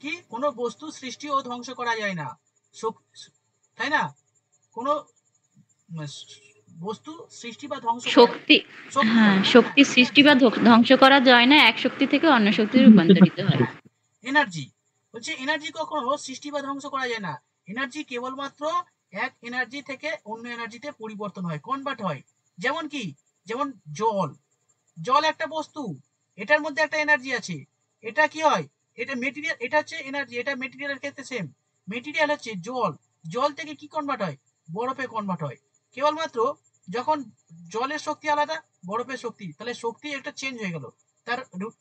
কি, কোনো বস্তু সৃষ্টি ও ধ্বংস করা যায় না, তাই না? কোনো বস্তু সৃষ্টি বা ধ্বংস শক্তি, হ্যাঁ শক্তি সৃষ্টি বা ধ্বংস করা যায় না, এক শক্তি থেকে অন্য শক্তিতে রূপান্তরিত হয়। এনার্জি বলছে, এনার্জি কখনো সৃষ্টি বা ধ্বংস করা যায় না, এনার্জি কেবলমাত্র এক এনার্জি থেকে অন্য এনার্জিতে পরিবর্তন হয়, কনভার্ট হয়। যেমন কি, যেমন জল একটা বস্তু, এটার মধ্যে একটা এনার্জি আছে, এটা কি হয়, এটা মেটেরিয়াল, এটা হচ্ছে এনার্জি, এটা মেটেরিয়ালের ক্ষেত্রে সেম। মেটেরিয়াল হচ্ছে জল থেকে কি কনভার্ট হয়, বরফে কনভার্ট হয়। কেবলমাত্র যখন জলের শক্তি আলাদা, বরফের শক্তি, তাহলে শক্তি একটা চেঞ্জ হয়ে গেল, তার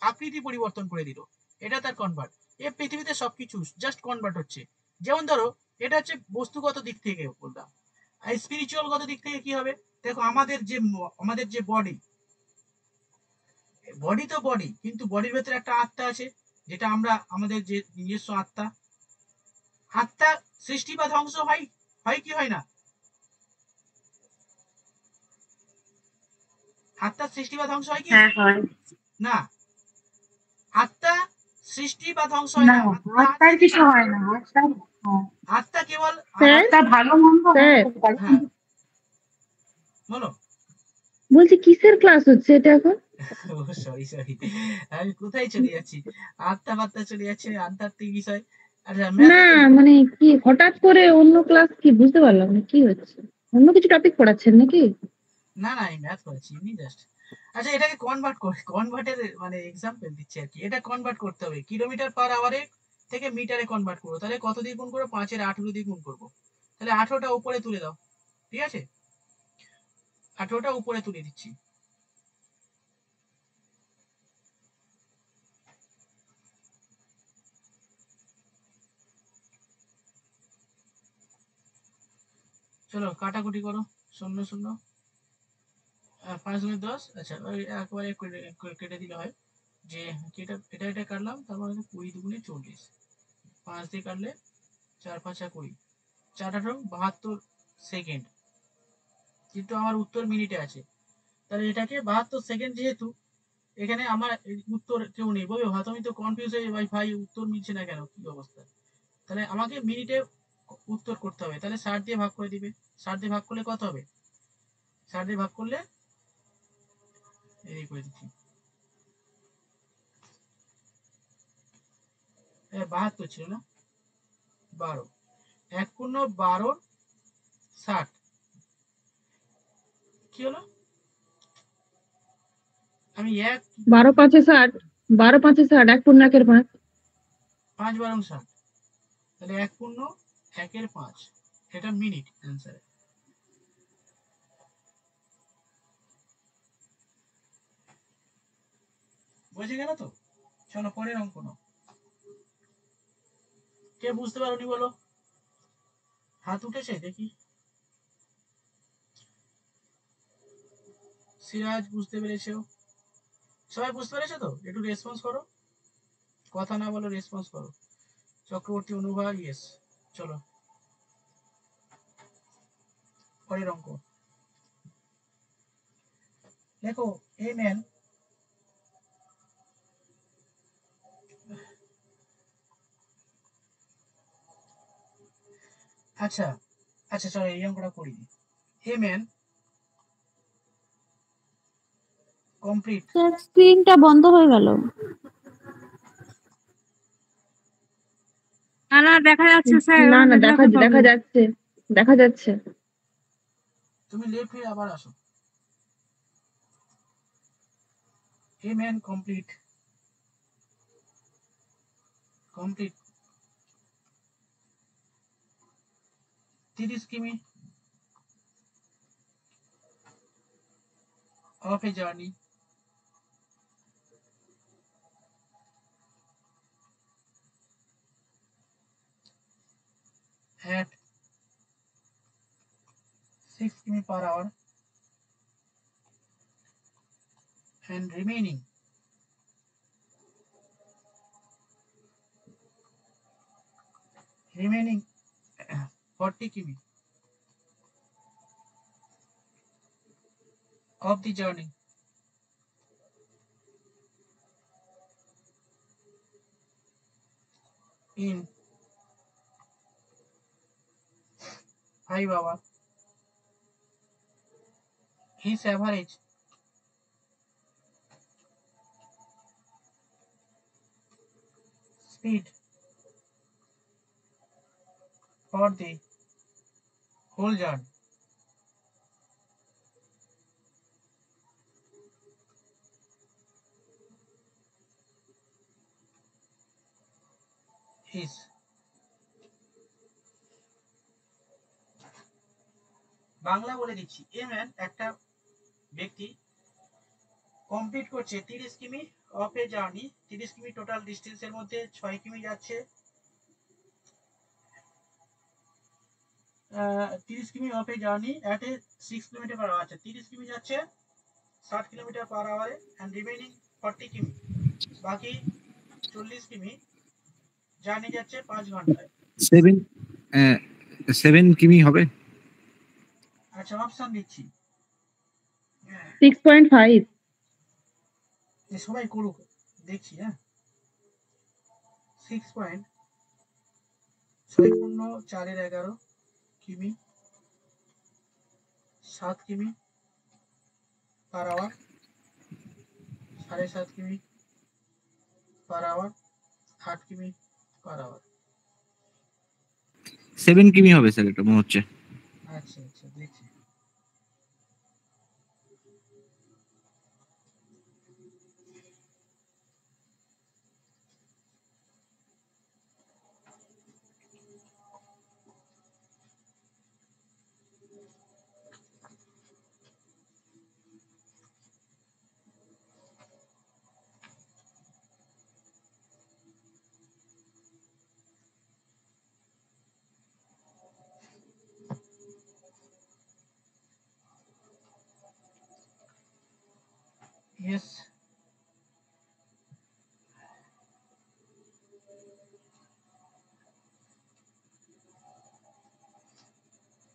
আকৃতি পরিবর্তন করে দিল, এটা তার কনভার্ট। এই পৃথিবীতে সবকিছু জাস্ট কনভার্ট হচ্ছে। যেমন ধরো এটা হচ্ছে বস্তুগত দিক থেকে বললাম, আর স্পিরিচুয়াল গত দিক থেকে কি হবে, দেখো আমাদের যে বডি তো বডি, কিন্তু বডির ভেতরে একটা আত্মা আছে, যেটা আমরা আমাদের যে নিজস্ব আত্মা সৃষ্টি বা ধ্বংস হয়, হয় কি হয় না? আত্মার সৃষ্টি বা ধ্বংস হয় কি হ্যাঁ হয়। না? আত্মা সৃষ্টি বা ধ্বংস হয় না, না, আত্মা আত্মার কিছু হয় না। আত্মা কেবল স্যার আত্মা ভালো মন্দ স্যার হ্যাঁ বলো। বলছি কিসের ক্লাস হচ্ছে এটা এখন? সরি আমি কোথায় চলে যাচ্ছি, আত্মা চলে যাচ্ছে আধ্যাত্মিক বিষয়। আচ্ছা না মানে কি হঠাৎ করে অন্য ক্লাস, কি বুঝতে পারলাম না কি হচ্ছে, অন্য কিছু টপিক পড়াচ্ছেন নাকি? না আমি ম্যাথ করেছি এমনি জাস্ট। আচ্ছা এটাকে কনভার্টের মানে এক্সাম্পল দিচ্ছি আর কি। এটা কনভার্ট করতে হবে কিলোমিটার পার আওয়ারে থেকে মিটারে কনভার্ট করবো, তাহলে কত দিয়ে গুণ করবো? 5 এর 18 দিয়ে গুণ করবো। তাহলে 18টা উপরে তুলে দাও, ঠিক আছে? 18টা উপরে তুলে দিচ্ছি। চলো কাটাকুটি করো, 0 0 5 গুণে 10। আচ্ছা ওই একবারে কেটে দিলে হয় যে এটা কাটলাম, তার মানে 20 দুগুণে 40, 5 দিয়ে কাটলে 4 5 20, 4 18 72 সেকেন্ড, কিন্তু আমার উত্তর মিনিটে আছে। তাহলে এটাকে 72 সেকেন্ড, যেহেতু এখানে আমার উত্তর কেউ নেই, বলবে হয়তো আমি তো কনফিউজ হয়ে ভাই ভাই উত্তর মিলছে না কেন, কি অবস্থা? তাহলে আমাকে মিনিটে উত্তর করতে হবে, তাহলে 60 দিয়ে ভাগ করে দিবে। 60 দিয়ে ভাগ করলে কত হবে? 60 দিয়ে ভাগ করলে এই করে দিচ্ছি 72 ছিল না, 12, 1 পূর্ণ 12 60 কি হলো? আমি 1 12 5 60, 12 5 60, 1 পূর্ণ 1 5। 5 12 60, তাহলে 1 পূর্ণ 1 এর 5, এটা মিনিট অ্যান্সার। বুঝে গেল তো? চলো পরের অঙ্ক নাও। কে বুঝতে পারোনি বলো, হাত উঠেছে দেখি। সিরাজ বুঝতে পেরেছো? সবাই বুঝতে পেরেছো তো? একটু রেসপন্স করো, কথা না বলো রেসপন্স করো। চক্রবর্তী অনুভা ইয়েস। চলো পরের অঙ্ক দেখো। এ ম্যান আচ্ছা আচ্ছা চলো এই অঙ্কটা করি। A man complete. স্যার স্ক্রিনটা বন্ধ হয়ে গেল। না দেখা যাচ্ছে স্যার, না না নেটওয়ার্কের দেখা প্রবলেম। যাচ্ছে, দেখা যাচ্ছে। তুমি লেফট হয়ে আবার আসো। এ ম্যান কমপ্লিট 30 কিমি of a journey at 6 km per hour and remaining 40 km of the journey in 5 hours. His average speed for the whole journey is Bangla বলে দিচ্ছি। এ ম্যান একটা ব্যক্তি কমপ্লিট করছে 30 কিমি অফ এ জার্নি। 30 কিমি টোটাল ডিস্টেন্সের মধ্যে 6 কিমি যাচ্ছে 30 কিমি of a journey at a 6 kilometre per hour. আচ্ছা 30 কিমি যাচ্ছে 60 কিলোমিটার পার আওয়ারে এন্ড রিমেইনিং 40 কিমি, বাকি 40 কিমি জার্নি যাচ্ছে 5 ঘন্টায়। 7 কিমি হবে। আচ্ছা অপশন দিচ্ছি, 6.5। সবাই করুক দেখছি। হ্যাঁ 6.6 কিমি 7 কিমি পার আওয়ার, 7.5 কিমি পার আওয়ার, 8 কিমি পার আওয়ার। 7 কিমি হবে স্যার, এটা মনে হচ্ছে। আচ্ছা আচ্ছা দেখছি। ইয়েস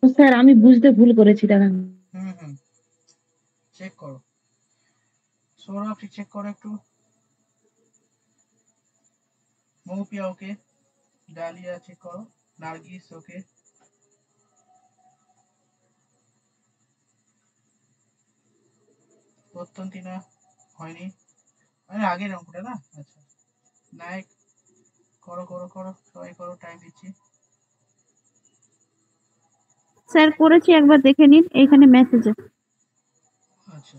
স্যার আমি বুঝতে ভুল করেছি, দাঁড়ান। হুম চেক করো, সৌরভ চেক করো একটু। মৌপিয়া ওকে, ডালিয়া চেক করো, নার্গিস ওকে, প্রত্যন্তিনা হয়নি, মানে আগের অঙ্কটা না। আচ্ছা নায়ক করো করো করো, সবাই করো, টাইম দিচ্ছি। স্যার করেছি, একবার দেখে নিন এইখানে মেসেজে। আচ্ছা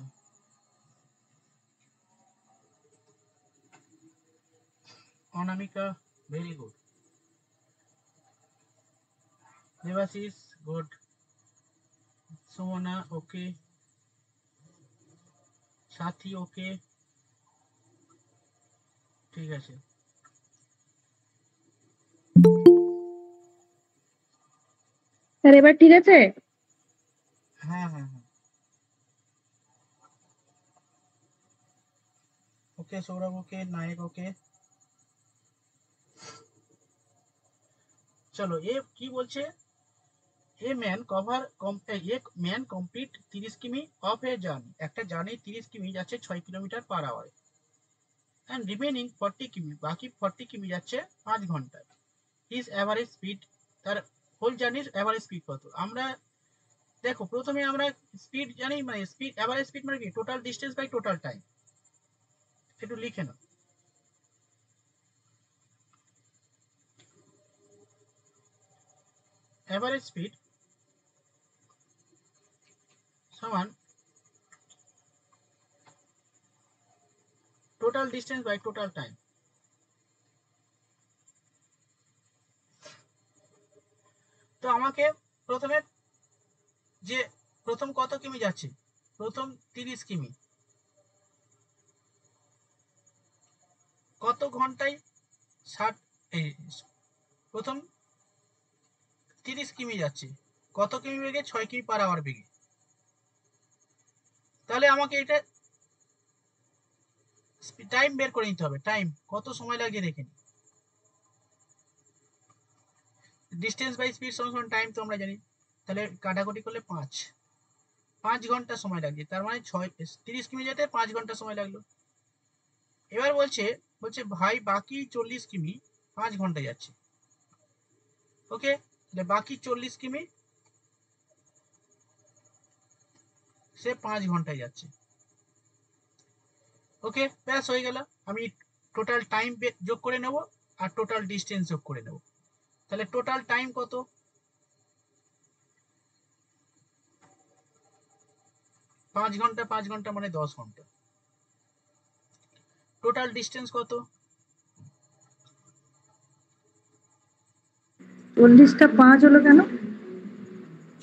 Anamika very good, Debashis good, Sumona okay, Sathi okay, ঠিক আছে। স্যার এবার ঠিক আছে? হ্যাঁ ওকে, সৌরভ ওকে, নায়ক ওকে। চলো এ কি বলছে, এ ম্যান কমপ্লিট 30 কিমি অফ এ জার্নি, একটা জার্নি 30 কিমি যাচ্ছে 6 কিলোমিটার পার আওয়ারে এন্ড রিমেইনিং 40 কিমি, বাকি 40 কিমি যাচ্ছে 5 ঘন্টায়। হিজ এভারেজ স্পিড, তার হোল জার্নির এভারেজ স্পিড কত? আমরা দেখো প্রথমে আমরা স্পিড জানি, মানে স্পিড এভারেজ স্পিড মানে কি, total distance by total time. একটু লিখে নাও, এভারেজ স্পিড সমান total distance by total time. তো আমাকে প্রথমে যে প্রথম কত কিমি যাচ্ছে, প্রথম 30 কিমি কত ঘন্টায় 60, প্রথম 30 কিমি যাচ্ছে কত কিমি বেগে, 6 কিমি পার আওয়ার বেগে। তাহলে আমাকে এটা টাইম বের করে নিতে হবে, টাইম কত সময় লাগে দেখে নি। ডিস্টেন্স বাই স্পিড সমান টাইম তো আমরা জানি, তাহলে কাটাকুটি করলে 5 ঘন্টা সময় লাগছে, তার মানে 30 কিমি যেতে 5 ঘন্টা সময় লাগলো। এবার বলছে ভাই বাকি 40 কিমি 5 ঘন্টা যাচ্ছে। ওকে, তাহলে বাকি 40 কিমি সে 5 ঘন্টায় যাচ্ছে। ওকে ব্যাস হয়ে গেল, আমি টোটাল টাইম যোগ করে নেব আর টোটাল ডিস্টেন্স যোগ করে নেব। তাহলে টোটাল টাইম কত, 5 ঘন্টা 5 ঘন্টা মানে 10 ঘন্টা। টোটাল ডিস্টেন্স কত, 40টা 5 হলো কেন?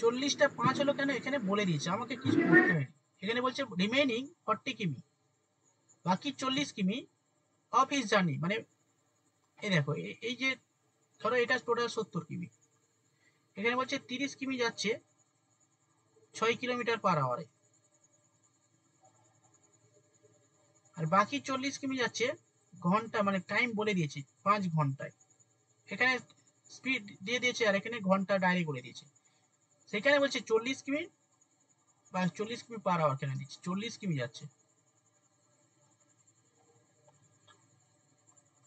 40টা 5 হলো কেন এখানে বলে দিয়েছে, আমাকে কিছু করতে হয়নি। এখানে বলছে রিমেইনিং 40 কিমি, বাকি 40 কিমি অফ হিজ জার্নি, মানে এই দেখো এই যে ধরো এটা টোটাল 70 কিমি, এখানে বলছে 30 কিমি যাচ্ছে 6 কিলোমিটার পার আওয়ারে, আর বাকি 40 কিমি যাচ্ছে ঘন্টা, মানে টাইম বলে দিয়েছে 5 ঘন্টায়। এখানে স্পিড দিয়ে দিয়েছে আর এখানে ঘন্টা ডায়রি করে দিয়েছে। সেখানে বলছে 40 কিমি বা 40 কিমি পার আওয়ার, কেন দিচ্ছে 40 কিমি যাচ্ছে।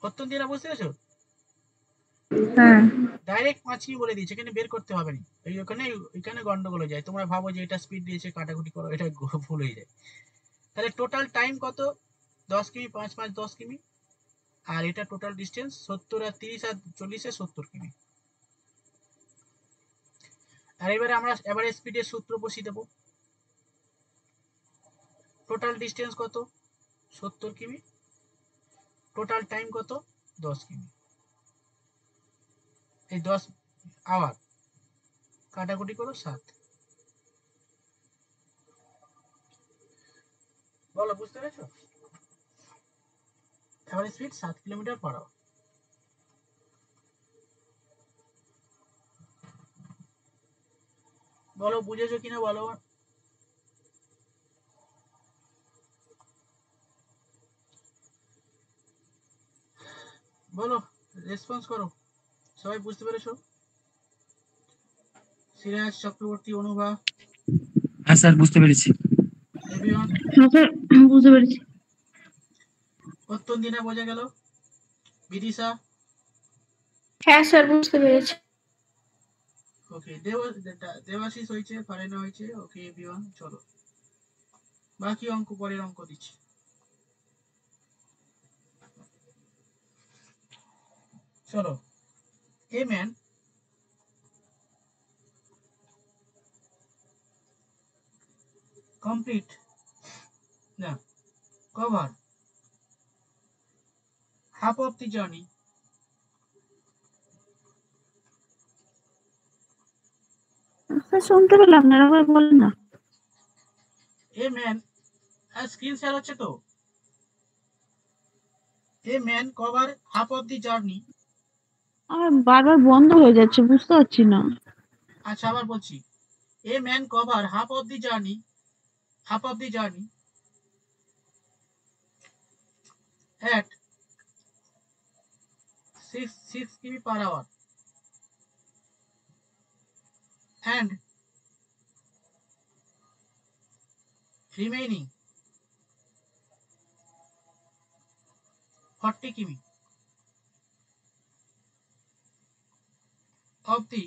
অত্যন্ত না, বুঝতে পেরেছো? হ্যাঁ ডাইরেক্ট 5 কিমি বলে দিয়েছে, এখানে বের করতে হবে না। এই এখানে গন্ডগোল হয়ে যায়, তোমরা ভাবো যে এটা স্পিড দিয়েছে কাটাকুটি করো, এটা ভুল হয়ে যায়। তাহলে টোটাল টাইম কত? 10 কিমি, 5 5 10 কিমি, আর এটা টোটাল ডিস্টেন্স 70 আর 30 আর 40 এ 70 কিমি। আর এবারে আমরা এভারেজ স্পিডের সূত্র বসিয়ে দেবো। টোটাল ডিস্টেন্স কত? 70 কিমি, টোটাল টাইম কত? 10 কিমি। এই 10 আওয়ার কাটাকুটি করো 7। বলো, বুঝতে পেরেছো? Average speed 7 kilometre per hour. বলো বুঝেছো কিনা বলো। বলো, রেসপন্স করো। সবাই বুঝতে পেরেছো? সিরাজ, চক্রবর্তী, অনুভা, হ্যাঁ স্যার, বুঝতে পেরেছি। এভরিওয়ান? হ্যাঁ স্যার, বুঝতে পেরেছি। অত্যন্ত দিনা বোঝা গেল? বিদিশা? হ্যাঁ স্যার, বুঝতে পেরেছি। ওকে, দেবাশিস হয়েছে, ফারেনা হয়েছে। ওকে এভরিওয়ান, চলো বাকি অঙ্ক পরের অঙ্ক দিচ্ছি। চলো, এ ম্যান complete না cover half of the journey sir শুনতে পেলাম না, আবার বলেন না। a man স্ক্রিন শেয়ার হচ্ছে তো। a man cover half of the journey। আমার বারবার বন্ধ হয়ে যাচ্ছে, বুঝতে পারছি না। আচ্ছা আবার বলছি, a man cover half of the journey at 6 km per hour and remaining 40 km of the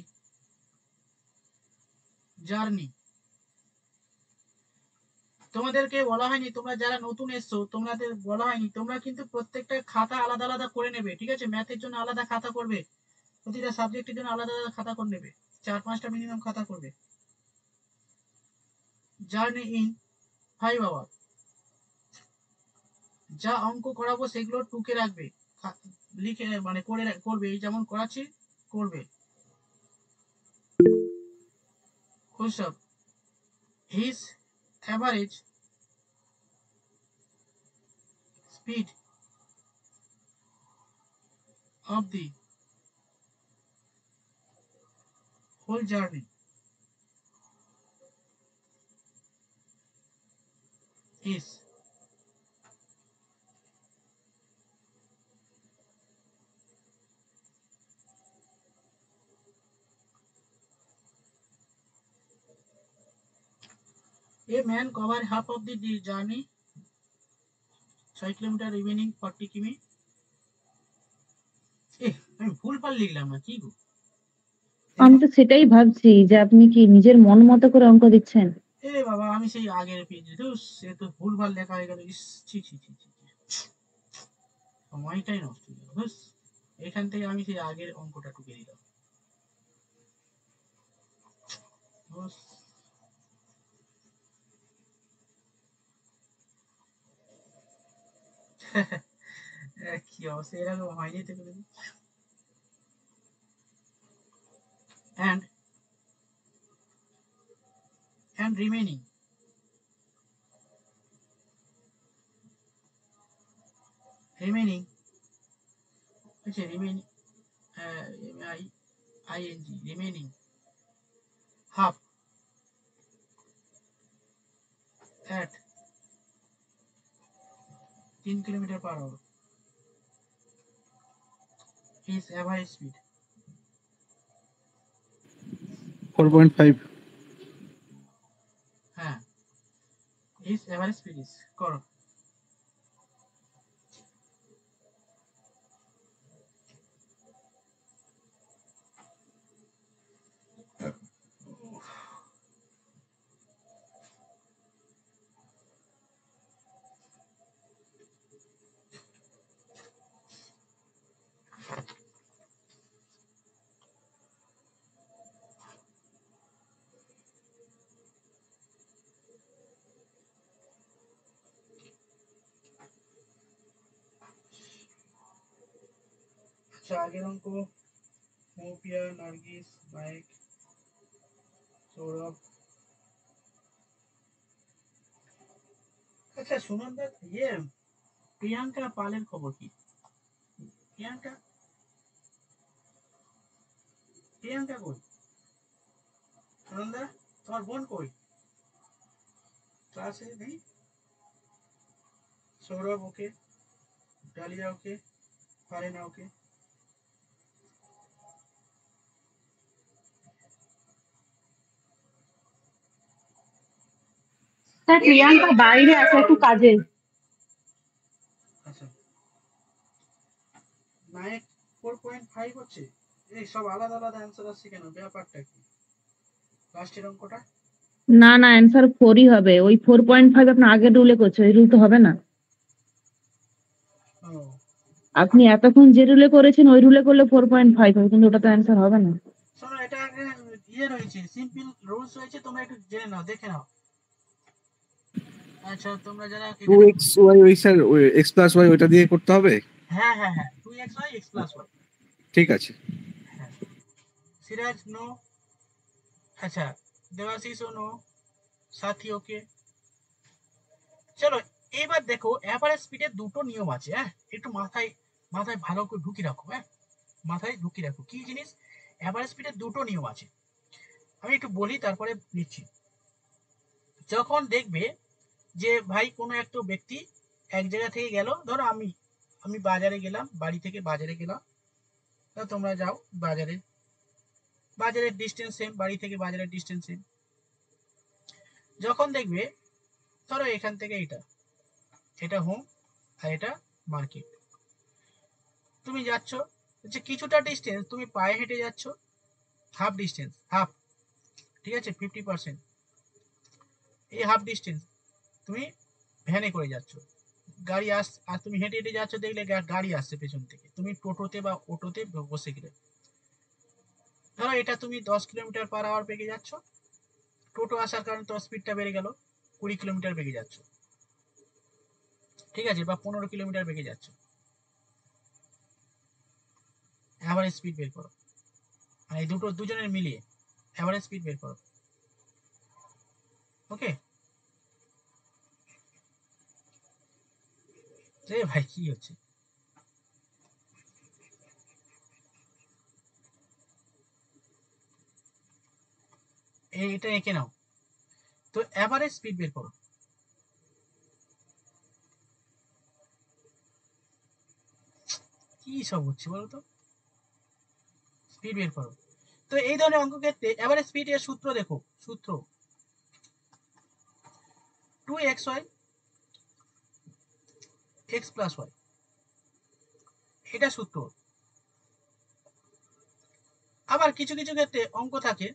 journey। তোমাদেরকে বলা হয়নি, তোমরা যারা নতুন এসছো তোমাদের বলা হয়নি, তোমরা কিন্তু প্রত্যেকটা খাতা আলাদা আলাদা করে নেবে, ঠিক আছে? ম্যাথের জন্য আলাদা খাতা করবে, প্রতিটা সাবজেক্টের জন্য আলাদা আলাদা খাতা করে নেবে, 4-5টা মিনিমাম খাতা করবে। জার্নি ইন 5 আওয়ার, যা অঙ্ক করাবো সেগুলো টুকে রাখবে, লিখে মানে করবে, এই যেমন করাচ্ছি করবে। Question, his average speed of the whole journey is a man cover half of the journey 6 kilometre remaining 40 কিমি। আমি ভুলভাল লিখলাম না কি গো? আমি তো সেটাই ভাবছি যে আপনি কি নিজের মন মতো করে অঙ্ক দিচ্ছেন। এ বাবা, আমি সেই আগের পেজে, সে তো ভুলভাল লেখা হয়ে গেল। ইস, ছি ছি ছি ছি, সময়টাই নষ্ট হয়ে গেল। এখান থেকে আমি সেই আগের অঙ্কটা টুকে দিলাম। কি অবস্থা, এরকম হয়নি তো। and remaining হচ্ছে remaining remaining half at 3 kilometre per hour his average speed 4.5 হ্যাঁ his average speed is করো আচ্ছা আগের অঙ্ক মৌপিয়া নার্গিস মাইক সৌরভ আচ্ছা সুনন্দা প্রিয়াঙ্কা পালের খবর কি প্রিয়াঙ্কা প্রিয়াঙ্কা কই সুনন্দা তোমার বোন কই ক্লাসে নেই সৌরভ ওকে ডালিয়া ওকে ফারিনা ওকে স্যার প্রিয়াঙ্কা বাইরে আছে একটু কাজে। আচ্ছা নায়ক 4.5 হচ্ছে এই সব আলাদা আলাদা অ্যান্সার আসছে কেন ব্যাপারটা কি লাস্টের অঙ্কটা না না অ্যান্সার 4ই হবে। ওই 4.5 আপনার আগের রুলে করছে, ওই রুল তো হবে না। ও আপনি এতক্ষণ যে রুলে করেছেন ওই রুলে করলে 4.5 হবে, কিন্তু ওটা তো অ্যান্সার হবে না। শোনো এটা আগে রয়েছে সিম্পল রুলস রয়েছে তোমরা একটু জেনে নাও দেখে নাও। আচ্ছা তোমরা যারা 2xy ওই স্যার x প্লাস y ওটা দিয়ে করতে হবে। হ্যাঁ হ্যাঁ হ্যাঁ 2xy x plus y ঠিক আছে। হ্যাঁ সিরাজ নো আচ্ছা দেবাশিস নো সাথী ওকে চলো এবার দেখো অ্যাভারেজ স্পিডের দুটো নিয়ম আছে হ্যাঁ একটু মাথায় মাথায় ভালো করে ঢুকিয়ে রাখো হ্যাঁ মাথায় ঢুকিয়ে রাখো কি জিনিস অ্যাভারেজ স্পিডের দুটো নিয়ম আছে আমি একটু বলি তারপরে নিচ্ছি যখন দেখবে যে ভাই কোনো একটা ব্যক্তি এক জায়গা থেকে গেল ধরো আমি আমি বাজারে গেলাম বাড়ি থেকে বাজারে গেলাম তোমরা যাও বাজারে বাজারের ডিস্টেন্স সেম বাড়ি থেকে বাজারের ডিস্টেন্স সেম যখন দেখবে ধরো এখান থেকে এটা হোম আর এটা মার্কেট তুমি যাচ্ছ যে কিছুটা ডিস্টেন্স তুমি পায়ে হেঁটে যাচ্ছ হাফ ডিস্টেন্স হাফ ঠিক আছে 50% এই হাফ ডিস্টেন্স তুমি ভ্যানে করে যাচ্ছ গাড়ি আর তুমি হেঁটে হেঁটে যাচ্ছ দেখলে গাড়ি আসছে পেছন থেকে তুমি টোটোতে বা অটোতে বসে গেলে ধরো এটা তুমি 10 কিলোমিটার পার আওয়ার বেগে যাচ্ছ টোটো আসার কারণে তোমার স্পিডটা বেড়ে গেল 20 কিলোমিটার বেগে যাচ্ছ ঠিক আছে বা 15 কিলোমিটার বেগে যাচ্ছ এভারেজ স্পিড বের করো মানে এই দুজনের মিলিয়ে এভারেজ স্পিড বের করো ওকে রে ভাই কি হচ্ছে এটা এঁকে নাও তো এভারেজ স্পিড বের করো কি সব হচ্ছে বলো তো স্পিড বের করো তো এই ধরনের অঙ্ক ক্ষেত্রে এভারেজ স্পিড এর সূত্র দেখো সূত্র 2xy x plus y এটা সূত্র আবার কিছু কিছু ক্ষেত্রে অঙ্ক থাকে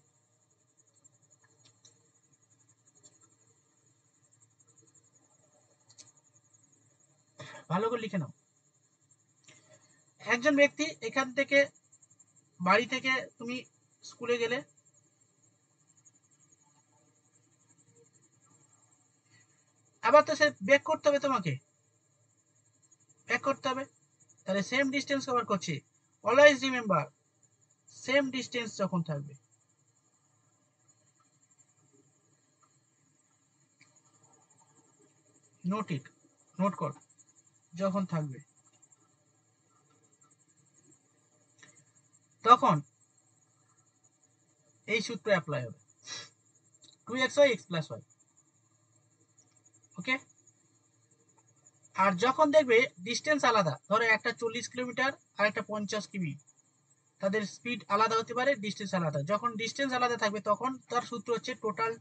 ভালো করে লিখে নাও একজন ব্যক্তি এখান থেকে বাড়ি থেকে তুমি স্কুলে গেলে আবার তো সে ব্যাক করতে হবে তোমাকে ব্যাক করতে হবে তাহলে সেম ডিস্টেন্স কভার করছি অলওয়েজ রিমেম্বার সেম ডিস্টেন্স যখন থাকবে নোট কর যখন থাকবে তখন এই সূত্র অ্যাপ্লাই হবে 2xy x প্লাস y। ওকে, আর যখন দেখবে ডিস্টেন্স আলাদা, ধরো একটা 40 কিলোমিটার আর একটা 50 কিমি, তাদের স্পিড আলাদা হতে পারে, ডিস্টেন্স আলাদা। যখন ডিস্টেন্স আলাদা থাকবে তখন তার সূত্র হচ্ছে টোটাল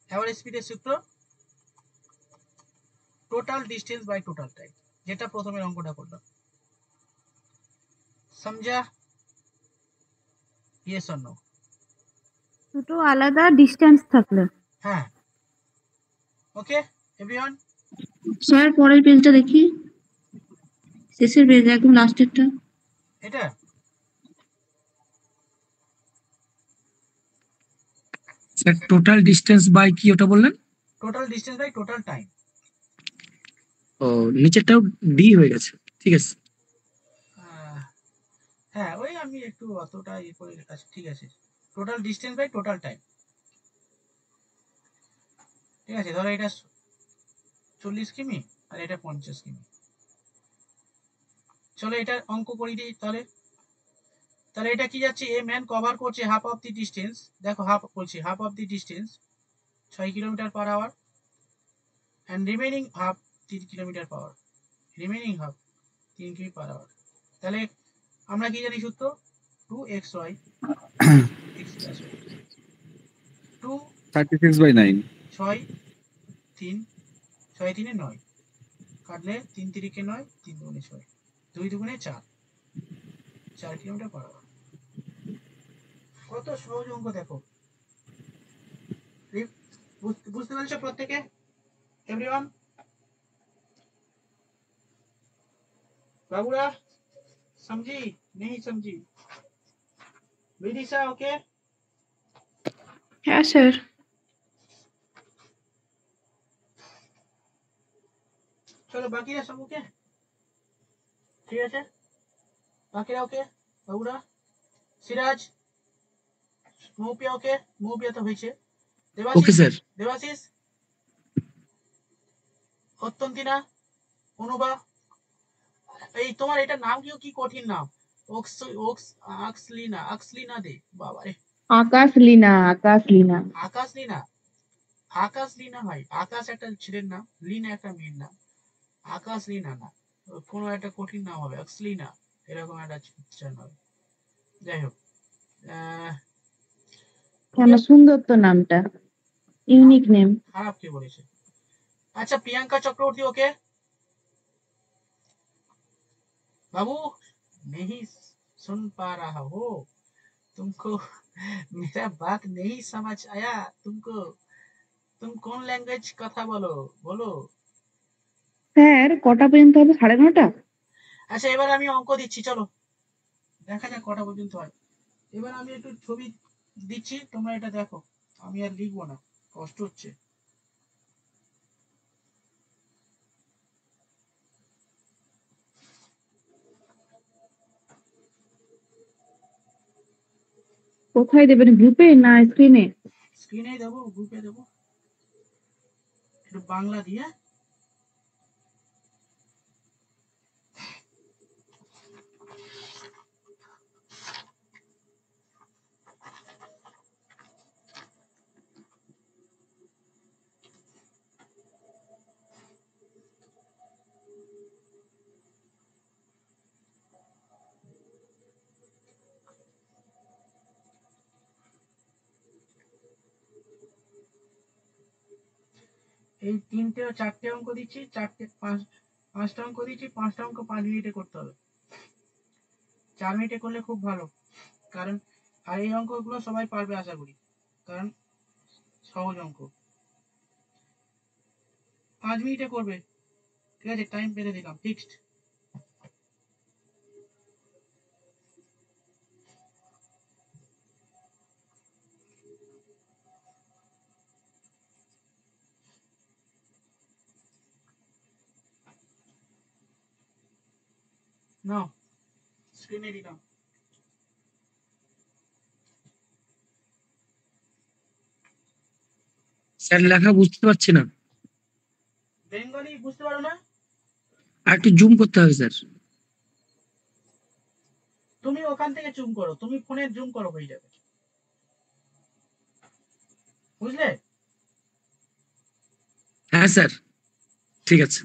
অ্যাভারেজ স্পিডের সূত্র total distance by total time, যেটা প্রথমের অঙ্কটা করলাম। সমঝা? Yes or no? দুটো আলাদা ডিস্টেন্স থাকলে। হ্যাঁ, ওকে এভরিওয়ান। স্যার পরের পেজটা দেখি, শেষের পেজ একদম লাস্টেরটা। এটা স্যার টোটাল ডিস্টেন্স বাই কি ওটা বললেন? Total distance by total time. ও নিচেরটাও ডি হয়ে গেছে, ঠিক আছে। হ্যাঁ, ওই আমি একটু অতটা করে, আচ্ছা ঠিক আছে, total distance by total time. ঠিক আছে, ধরো এটা 40 কিমি আর এটা 50 কিমি। চলো এটা অঙ্ক করে দিই তাহলে। তাহলে এটা কি যাচ্ছে, এ ম্যান কভার করছে হাফ অফ দি ডিস্টেন্স, দেখো হাফ বলছি, half of the distance 6 kilometre per hour, and remaining half 3 kilometre per hour, remaining half 3 কিমি পার আওয়ার। তাহলে আমরা কি জানি সূত্র, 2xy x প্লাস y, 2 36/9। 6 3 6 3 9, কাটলে 3 3 9, 3 2 6, 2 2 4, 4 কিলোমিটার পার আওয়ার। কত সহজ অঙ্ক দেখো, বুঝতে পেরেছো প্রত্যেকে এভরিওয়ান? বাবুরা समझी नहीं समझी? विदिशा ओके? হ্যাঁ স্যার। चलो बाकीরা সব ওকে? ঠিক আছে, বাকিরা ওকে? বাবুরা, সিরাজ, মৌপিয়া ওকে? মৌপিয়া তো হয়েছে। ওকে দেবাশিস, স্যার। দেবাশিস, অত্যন্তিনা, অনুবা, এই তোমার এটা নাম কি কঠিন নাম, ওক্স ওক্স আকসলিনা, আকসলিনা দে, বাবা রে, আকাশ লীনা, আকাশ লীনা। আকাশ লিনা, আকাশ লিনা ভাই, আকাশ একটা ছেলের নাম, লিনা একটা মেয়ের নাম, আকাশ লিনা না, কোনো একটা কঠিন নাম হবে, আকসলিনা এরকম একটা ছেলের নাম। যাই হোক, কেন সুন্দর তো নামটা, ইউনিক নেম। খারাপ কে বলেছে? আচ্ছা প্রিয়াঙ্কা চক্রবর্তী ওকে? बाबू नहीं सुन पा रहा हो, तुमको मेरा बात नहीं समझ आया, तुमको, तुम कौन लैंग्वेज কথা বলো বলো? স্যার কটা পর্যন্ত হবে? 9:30? আচ্ছা এবার আমি অঙ্ক দিচ্ছি, চলো দেখা যাক কটা পর্যন্ত হয়। এবার আমি একটু ছবি দিচ্ছি, তোমরা এটা দেখো, আমি আর লিখবো না, কষ্ট হচ্ছে। কোথায় দেবেন, গ্রুপে না স্ক্রিনে? স্ক্রিনে দেবো, গ্রুপে দেবো, একটু বাংলা দিয়ে। এই 3টে 4টে অঙ্ক দিচ্ছি, 5টা অঙ্ক দিচ্ছি, 5টা অঙ্ক 5 মিনিটে করতে হবে, 4 মিনিটে করলে খুব ভালো, কারণ আর এই অঙ্কগুলো সবাই পারবে আশা করি, কারণ সহজ অঙ্ক। 5 মিনিটে করবে, ঠিক আছে, টাইম বেঁধে দিলাম, ফিক্সড। নাও স্ক্রিনে দিলাম। স্যার লেখা বুঝতে পারছি না, বেঙ্গলি বুঝতে পারো না? আর একটু জুম করতে হবে স্যার। তুমি ওখান থেকে জুম করো, তুমি ফোনে জুম করো, হয়ে যাবে, বুঝলে? হ্যাঁ স্যার, ঠিক আছে।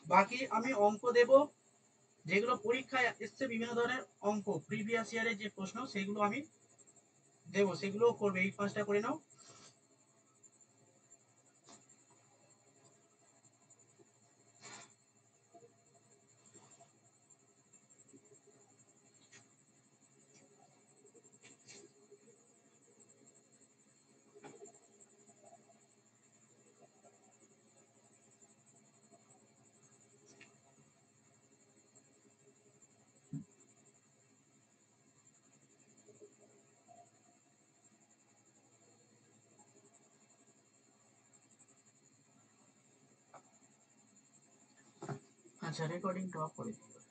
বাকি আমি অঙ্ক দেব, যেগুলো পরীক্ষায় এসছে বিভিন্ন ধরনের অঙ্ক প্রিভিয়াস ইয়ারের যে প্রশ্ন সেগুলো আমি দেব, সেগুলো করবে। এই 5টা করে নাও। আচ্ছা, রেকর্ডিংটা অফ করে দিই।